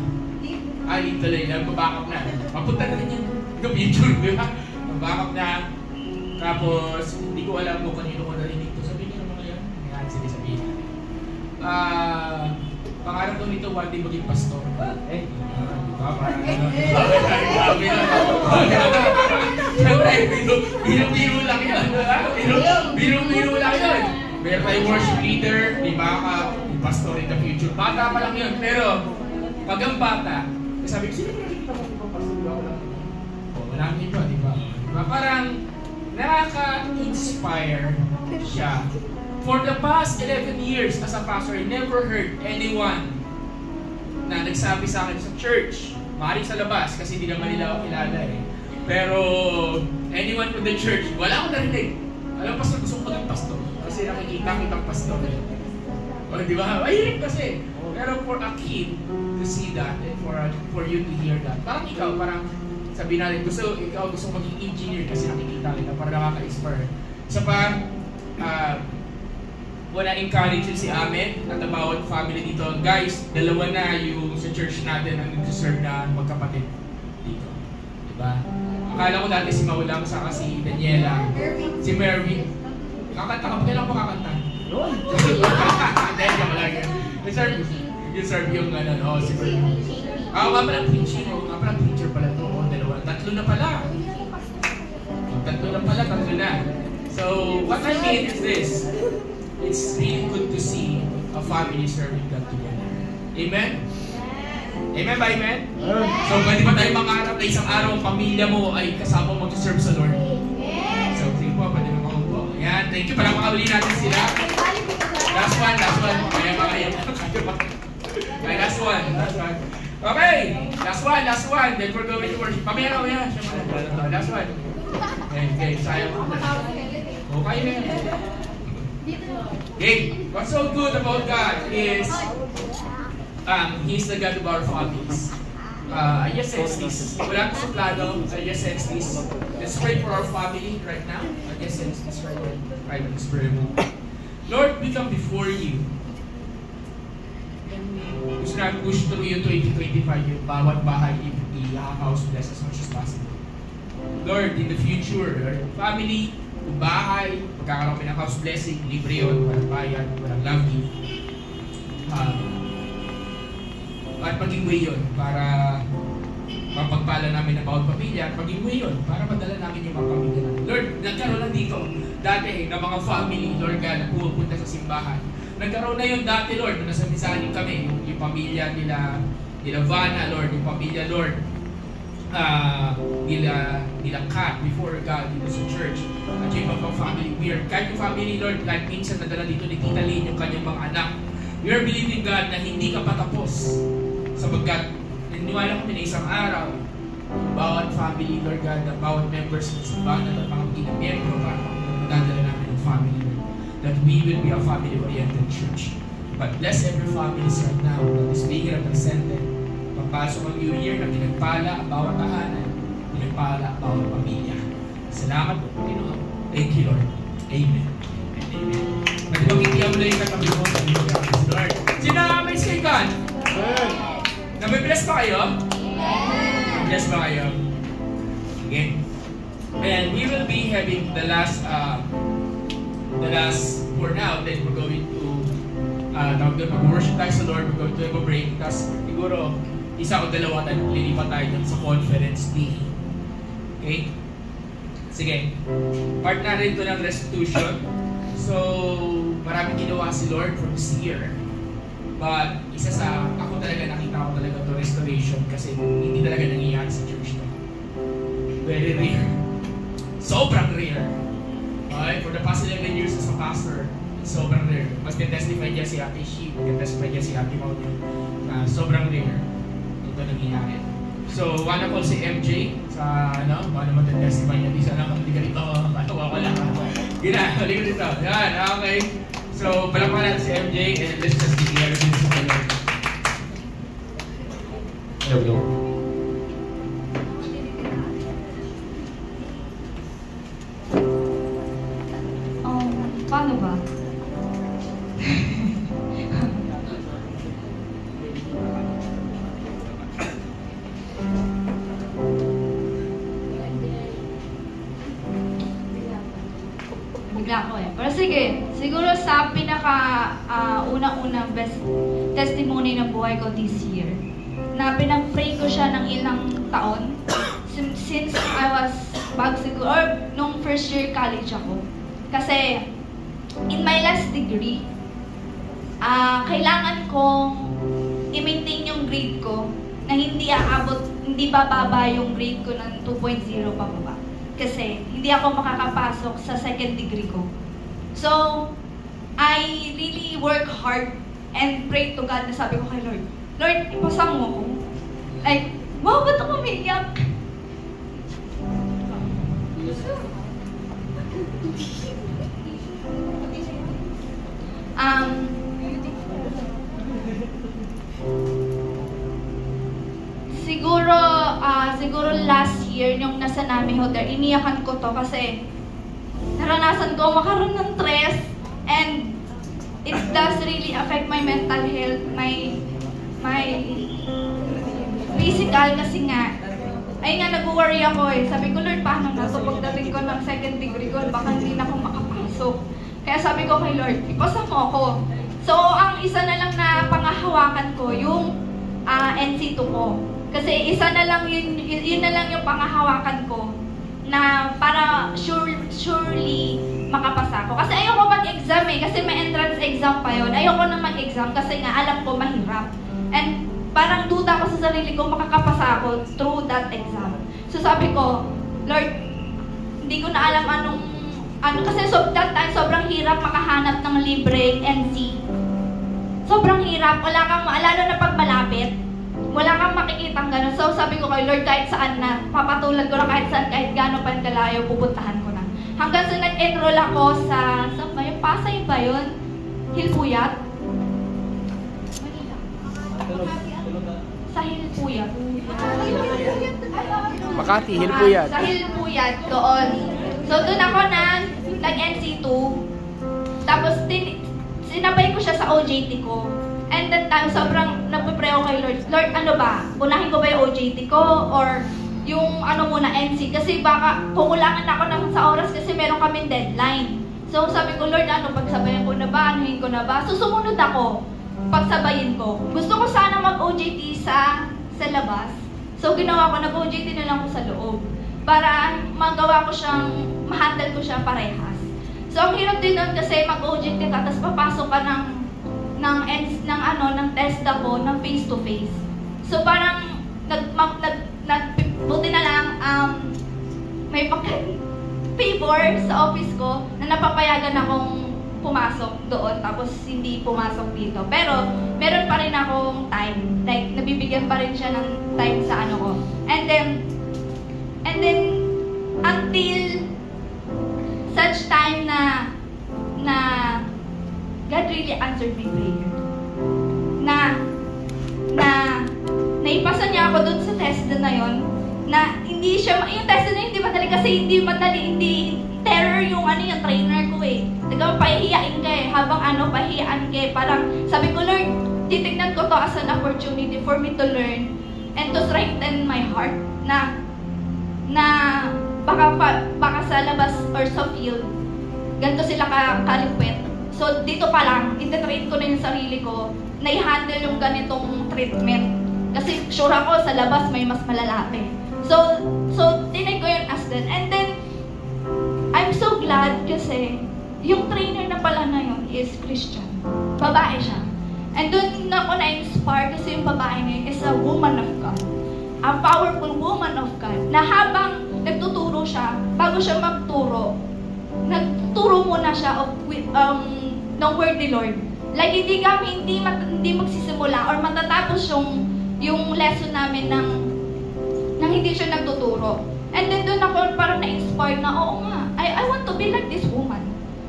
Ay, tuloy na, mabakap na. Mapunta na rin yung picture, di ba? Mabakap na. Tapos, hindi ko alam kung kanino ko narinig to. Sabihin niyo naman ngayon. Sige, sabihin natin. Pangarap daw nito, one day maging pastor. Parang siyempre, biro-biro lang yun. Biro-biro lang yun. Meron tayong worship leader, may baka, may pastor in the future. Bata pa lang yun. Pero, pag ang bata, sabi ko, sino ko nakikita mo kung pastor ako lang? Marami ito, di ba? Parang, nakaka-inspire siya. For the past 11 years as a pastor, I never heard anyone na nagsabi sa akin sa church, maaaring sa labas kasi hindi naman nila ako kilala eh. Pero anyone from the church, wala akong narinig. Alam, pastor, gusto ko maging pastor. Kasi nakikita kitang pastor eh. O, di ba? Ayun kasi. Pero for a kid to see that and for you to hear that, parang ikaw, parang sabihin natin, ikaw gusto maging engineer kasi nakikita kita para nakaka-inspire. Isa pa, encourage si Amen at ang bawat family dito. Guys, dalawa na yung sa church natin ang nag-serve na magkapatid dito. Diba? Akala ko dati si Maulang, saka si Daniela, si Mervin. Kakanta ka, kailan ko kakanta? Noon! Dahil ka malagi. Reserve yung si Mervin. Nga pala preacher pala to. Dalawa. Tatlo na pala. Tatlo na. So, what I mean is this. It's really good to see a family serving God together. Amen? Amen ba, amen? So, pwede ba tayo mangarap na isang araw ang pamilya mo ay kasama mag-serve sa Lord? So, sige po, pwede mo makaupo. Ayan, thank you. Para makauli natin sila. Last one. Kaya makaya. Okay, last one. Okay, last one. Then we're going to worship. Pamaya. Last one. Okay, sayang. Okay na. Okay, what's so good about God is He's the God of our families. I just sense this. Wala ko sa plano. I just sense this. Let's pray for our family right now. I just sense this right in the spirit. Lord, we come before you. Gusto namin push through yung 2025 yung bawat bahay i-house bless as much as possible. Lord, in the future, family, yung bahay, magkakaroon kami ng house blessing, libre yun, walang bayan, walang love gift. At maging way yun para mapagpala namin ang bawat pamilya at maging way yun para madala namin yung mga pamilya namin. Lord, nagkaroon na dito dati ng mga family, Lord God, na pupunta sa simbahan. Nagkaroon na yun dati, Lord, na nasa misanin kami, yung pamilya nila Vanna, Lord, yung pamilya, Lord, nila Kat before God dito sa church. At yung mga family, kahit yung family, Lord, like minsan nadala dito ni Tita Lynn, yung kanyang mga anak. We are believing, God, na hindi ka patapos. Sapagkat, niniwala kami na isang araw, bawat family, Lord God, na bawat members ng simbahan at mga magiging miyembro para magdadala namin ng family, Lord, that we will be a family-oriented church. But bless every family right now that is being represented. Papasok ang New Year na pinagpala ang bawat tahanan, pinagpala ang bawat pamilya. Salamat po, Panginoon. Thank you, Lord. Amen. Amen. Pwede bang itiyaw mo lang yung katabi mo sa inyo, Lord? Sino na-amaze kay God? Nabibless ba kayo? Nabibless ba kayo? Again. And we will be having the last for now, then we're going to mag-worship tayo sa Lord, we're going to have a break, tapos siguro isa o dalawa tayo lilipat tayo dun sa conference day. Okay? Sige. Part na rin ito ng restitution. So, maraming ginawa si Lord from this year. But, ako talaga nakita ko talaga ito restoration kasi hindi talaga nangyayari sa church na. Very rare. Sobrang rare. Okay? For the past 11 years as a pastor, sobrang rare. Mas testify niya si Ate Shi, testify niya si Ate Maud na sobrang rare. Ito nangyayari. So, wanna call si MJ sa, wanna mag-testify niya. Di sana hindi ka dito, matawa ko lang. Gina, halika dito. Yan, okay. So, palakpan natin si MJ and let's just declare this to the Lord. Hello. Paano ba? Bigla ko eh. Pero sige, siguro sa unang-unang best testimony ng buhay ko this year, na pinag-pray ko siya ng ilang taon, since I was siguro, or nung first year college ako. Kasi, in my last degree, kailangan kong i-maintain yung grade ko na hindi bababa yung grade ko ng 2.0 pababa. Kasi hindi ako makakapasok sa second degree ko. So, I really work hard and pray to God na sabi ko kay Lord, Lord, ipasa mo ako. Like, wow, ba't ako umiiyak? Siguro last year, yung nasa Nami Hotel, iniyakan ko to kasi naranasan ko makaroon ng stress and it does really affect my mental health, my physical kasi nga, ay nga nag-worry ako eh. Sabi ko, Lord, paano na to pagdating ko ng second degree ko, baka hindi na ako makapasok. Kaya sabi ko kay Lord, ipasa mo ako. So, ang isa na lang na pangahawakan ko, yung NC2 ko. Kasi isa na lang yun na lang yung pangahawakan ko na para surely makapasa ko. Kasi ayoko mag-exam eh, kasi may entrance exam pa yun. Ayoko na mag-exam kasi nga alam ko mahirap. And parang duda ko sa sarili ko, makakapasa ako through that exam. So sabi ko, Lord, hindi ko na alam kasi that time sobrang hirap makahanap ng libreng NC. Sobrang hirap, lalo na pag malapit, wala kang makikitang gano'n. So sabi ko kay Lord, kahit saan na, papatulan ko na kahit saan, kahit gano'n pa kalayo, pupuntahan ko na. Hanggang sa nag-enroll ako sa ba yung Pasay ba yun? Hilpuyat? Sa Hilpuyat. Makati, Hilpuyat. Sa Hilpuyat, doon. So doon ako nag-NC2. Tapos sinabay ko siya sa OJT ko. And that time, sobrang nagpe-pray ako kay Lord. Lord, ano ba? Unahin ko ba yung OJT ko? Or yung muna, NC? Kasi baka kukulangan ako naman sa oras kasi meron kaming deadline. So sabi ko, Lord, pagsabayan ko na ba? Anuhin ko na ba? So sumunod ako. Pagsabayin ko. Gusto ko sana mag-OJT sa labas. So ginawa ko, nag-OJT na lang ko sa loob. Para magawa ko siyang, ma-handle ko siya parehas. So ang hirap din nun kasi mag-OJT ka, tapos papasok ka ng test ako, ng face-to-face. So parang, buti na lang, may favor sa office ko na napapayagan akong pumasok doon, tapos hindi pumasok dito. Pero, meron pa rin akong time. Like, nabibigyan pa rin siya ng time sa ko. And then, until such time na God really answered my prayer. Naipasa niya ako dun sa test na yon, na hindi siya, yung test na yun, hindi madali kasi hindi terror yung yung trainer ko eh. Pahihiyain ka eh, habang pahihiyain ka eh. Parang sabi ko, Lord, titignan ko to as an opportunity for me to learn and to strengthen my heart na baka sa labas or sa field, ganito sila kalupit. So, dito pa lang, ititrain ko na yung sarili ko na i-handle yung ganitong treatment. Kasi sure ako, sa labas may mas malalaki. So tinay ko yun as then. And then, I'm so glad kasi yung trainer na pala na yun is Christian. Babae siya. And doon na ako na-inspire kasi yung babae na yun is a woman of God. A powerful woman of God. Na habang nagtuturo siya, bago siya magturo, nagturo muna siya ng word ni Lord. Like, hindi magsisimula or matatapos yung lesson namin nang hindi siya nagtuturo. And then doon ako parang na-inspire na, oo nga, I want to be like this woman.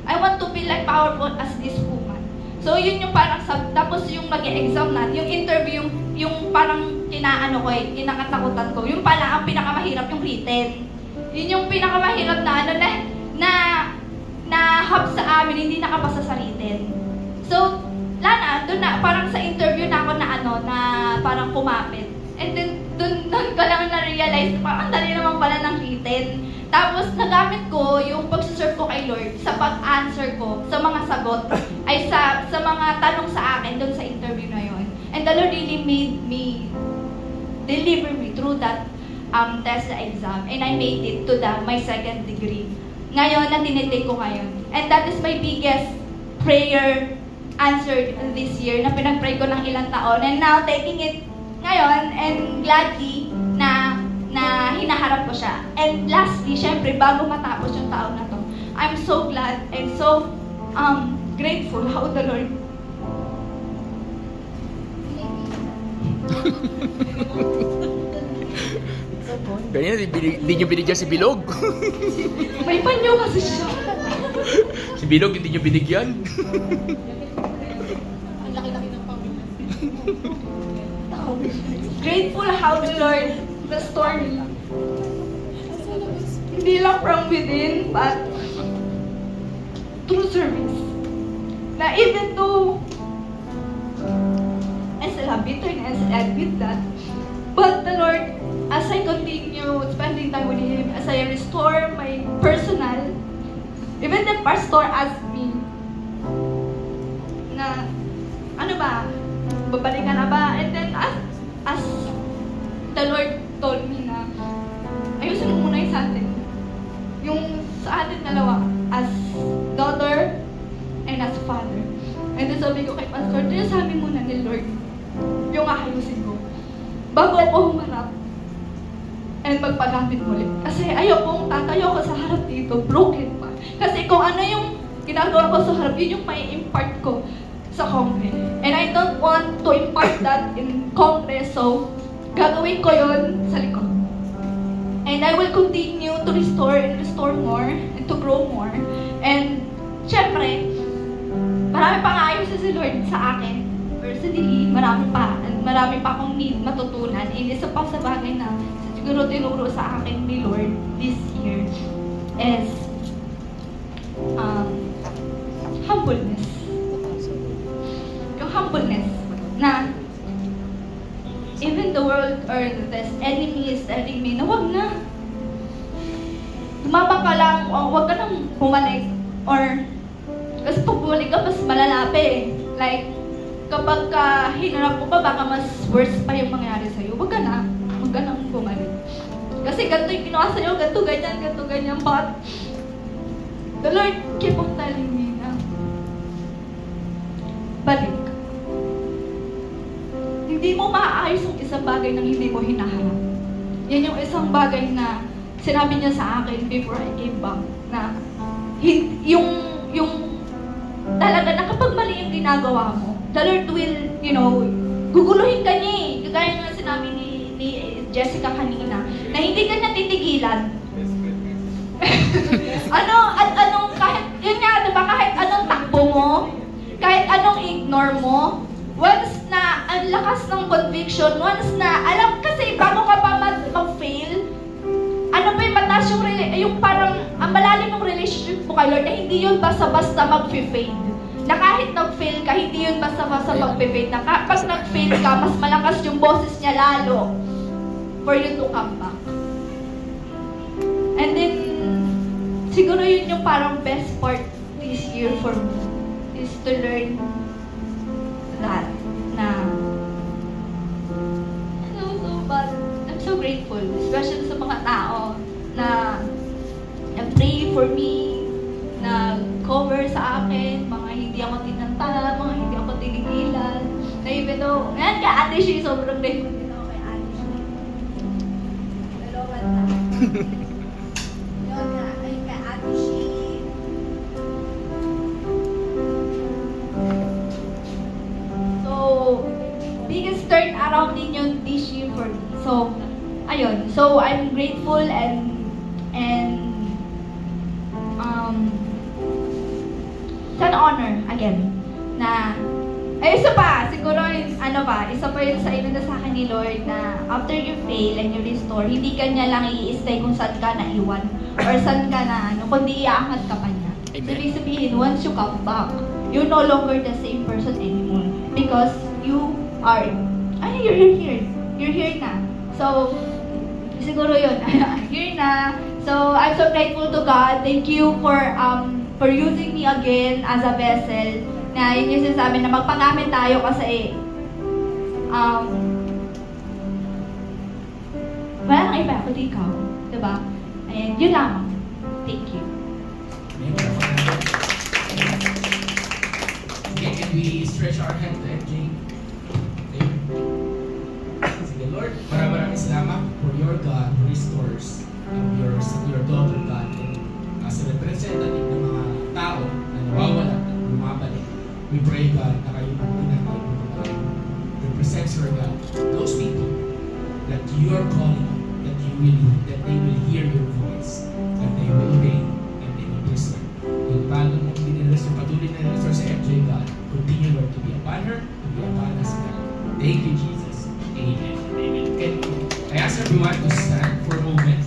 I want to be like powerful as this woman. So, yun yung parang, tapos yung mag-exam natin, yung interview, yung parang kinakatakutan ko. Yung pala, ang pinakamahirap yung written. Yun yung pinakamahirap na hub sa amin, hindi nakapasa sa written. So, doon na, parang sa interview na ako na parang kumapit. And then, doon ko lang na-realize, parang ang dali naman pala ng written. Tapos, nagamit ko yung pagsuserve ko kay Lord sa pag-answer ko sa mga sagot, ay sa mga tanong sa akin doon sa interview na yon. And the Lord really made me, deliver me through that test exam. And I made it to my second degree. Ngayon, na tinitake ko ngayon. And that is my biggest prayer answered this year na pinag-pray ko ng ilang taon. And now, taking it ngayon, and gladly na hinaharap ko siya. And lastly, syempre, bago matapos yung taon na to, I'm so glad and so grateful how the Lord Ganyan, hindi nyo binigyan si Bilog. may panyo kasi siya. Si Bilog, hindi nyo binigyan. Ang laki-laki ng pamilya. Grateful how the Lord restored me. Hindi lang from within, but through service. Na even though I still have bitterness, I admit that. But the Lord, as I continue spending time with Him, as I restore my personal, even the pastor asked me, na, ano ba, babalik ka na ba? And then, as the Lord told me na, ayusin mo muna yung sa atin. Yung sa atin dalawa, as daughter and as father. And then sabi ko kay pastor, sabi muna ni Lord, yung ayusin ko. Bago ako humarap and magpagamit muli. Kasi ayokong tatayo ko sa harap dito, broken pa. Kasi kung ano yung ginagawa ko sa harap, yun yung may impart ko sa Congress. And I don't want to impart that in Congress, so gagawin ko yun sa likod. And I will continue to restore and restore more and to grow more. And syempre, marami pang ayos si Lord sa akin. Personally, marami pa akong need matutunan. And isa pa sa bagay na siguro tinuro sa akin ni Lord this year is humbleness. Yung humbleness na even the world or the enemy is telling me na wag na. Tumabang ka lang o wag ka nang bumalik. Or kasi pag bumalik ka, mas malalapi eh. Like, kapag hinarap mo pa, baka mas worse pa yung mangyari sa'yo. Wag ka nang bumalik. Kasi ganito yung ginawa sa'yo, ganito ganyan. But the Lord keep on telling me na balik. Hindi mo maaayos yung isang bagay nang hindi mo hinaharap. Yan yung isang bagay na sinabi niya sa akin before I came back na yung talaga na kapag mali yung ginagawa mo, the Lord will, guguluhin ka niya eh. Kagaya nga sinabi ni Jessica kanina, na hindi ka niya titigilan. Kahit anong takbo mo, kahit anong ignore mo, once na ang lakas ng conviction, once na, alam kasi bago ka pa mag-fail, ano pa yung mataas yung parang, ang malalim ng relationship mo kay Lord, na hindi yun basta-basta mag-fade. Na kahit nag-fail ka, hindi yun basta-basta mag-fade. Na pag nag-fail ka, mas malakas yung boses niya lalo for you to come back. And then, siguro yun yung parang best part this year for me, is to learn that, na, but I'm so grateful, especially sa mga tao na pray for me, na cover sa akin, mga hindi ako tinanta, mga hindi ako tinigilan. Na even though, ngayon kay Ate Shi, sobrang grateful din ako kay Ate Shi. Dalawan na. Yun nga, ay kay Ate Shi. So, biggest turnaround din yun this year for me. So, ayun. So, I'm grateful and it's an honor again na isa pa siguro isa pa yun sa inuna sa akin ni Lord na after you fail and you restore, hindi ka niya lang i-stay kung saan ka naiwan or saan ka na kundi iaangat ka pa niya. Ibig sabihin, once you come back, you're no longer the same person anymore because you are you're here na. So siguro yun, here na. So I'm so grateful to God. Thank you for using me again as a vessel. Na yun yung sinasabi na magpagamit tayo kasi wala nang iba kundi ikaw. Diba? And yun lang. Thank you. Okay, can we stretch our hand to MJ? Sige, Lord, maraming salamat for your God who restores your daughter, God, and as a representative ng mga tao na nawawala at bumabalik. We pray, God, na kayo represents your God, those people that you are calling, that they will hear your voice, that they will obey, and they will listen. Yung paano mong binilistore, patuloy na nilistore sa MJ, God, continue, Lord, to be upon her, to be upon us, God. Thank you, Jesus. Amen. Amen. Can I ask everyone to stand for a moment?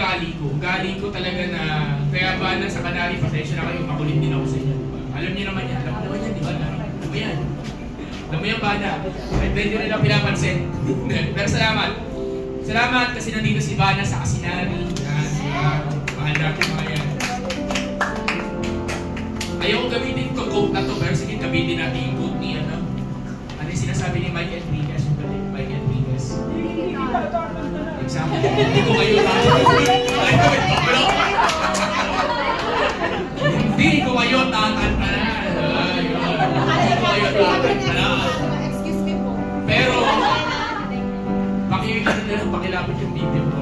Ugali ko talaga na, kaya ba na sa Canary, pasensya na kayo, makulit din ako sa inyo. Diba? Alam niyo naman yan, alam mo naman yan, di ba? Alam mo yan. Alam mo yan, Bana. At hindi nyo nila pinapansin. Pero salamat. Salamat kasi nandito si Bana sa Casinari. Mahal natin mga yan. Ayaw ko gamitin ko quote na to, pero sige, gamitin natin yung quote ni ano. Ano yung sinasabi ni Mike Enriquez? Yung galing, Mike Enriquez. Example. Hindi ko kayo Hindi ko kayo tatantanan. Hindi ko kayo tatantanan. Pero, pakilapit yung video ko.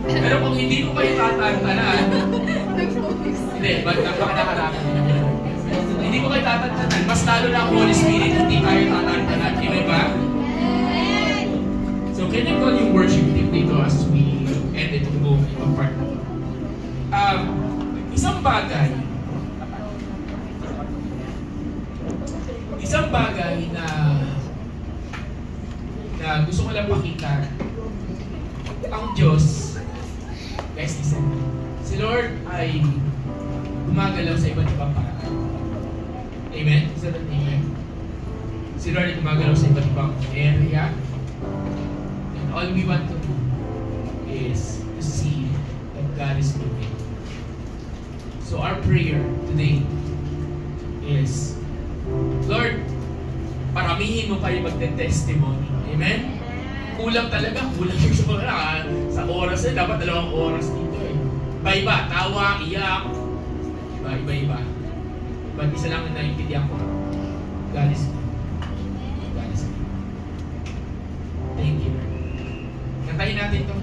Pero kung hindi ko kayo tatantanan, hindi, ba't napakanakarami din ako. Hindi ko kayo tatantanan, mas lalo na ang Holy Spirit, hindi tayo tatantanan. Di ba? So, can I call yung worship team dito as we end it to go into part? Isang bagay na gusto ko lang pakita, ang Diyos, guys, listen, si Lord ay gumagalaw sa iba't ibang paraan. Amen? Amen? Si Lord ay gumagalaw sa iba't ibang area. And all we want to do is to see that God is moving. So our prayer today is, Lord, paramihin mo pa yung magte-testimony. Amen? Kulang talaga. Kulang yung sa oras eh. Dapat 2 oras dito eh. Iba-iba. Tawa, iyak. Iba-iba. But isa lang na naintindihan ko. God is good. God is good. Thank you, Lord. Kantahin natin ito.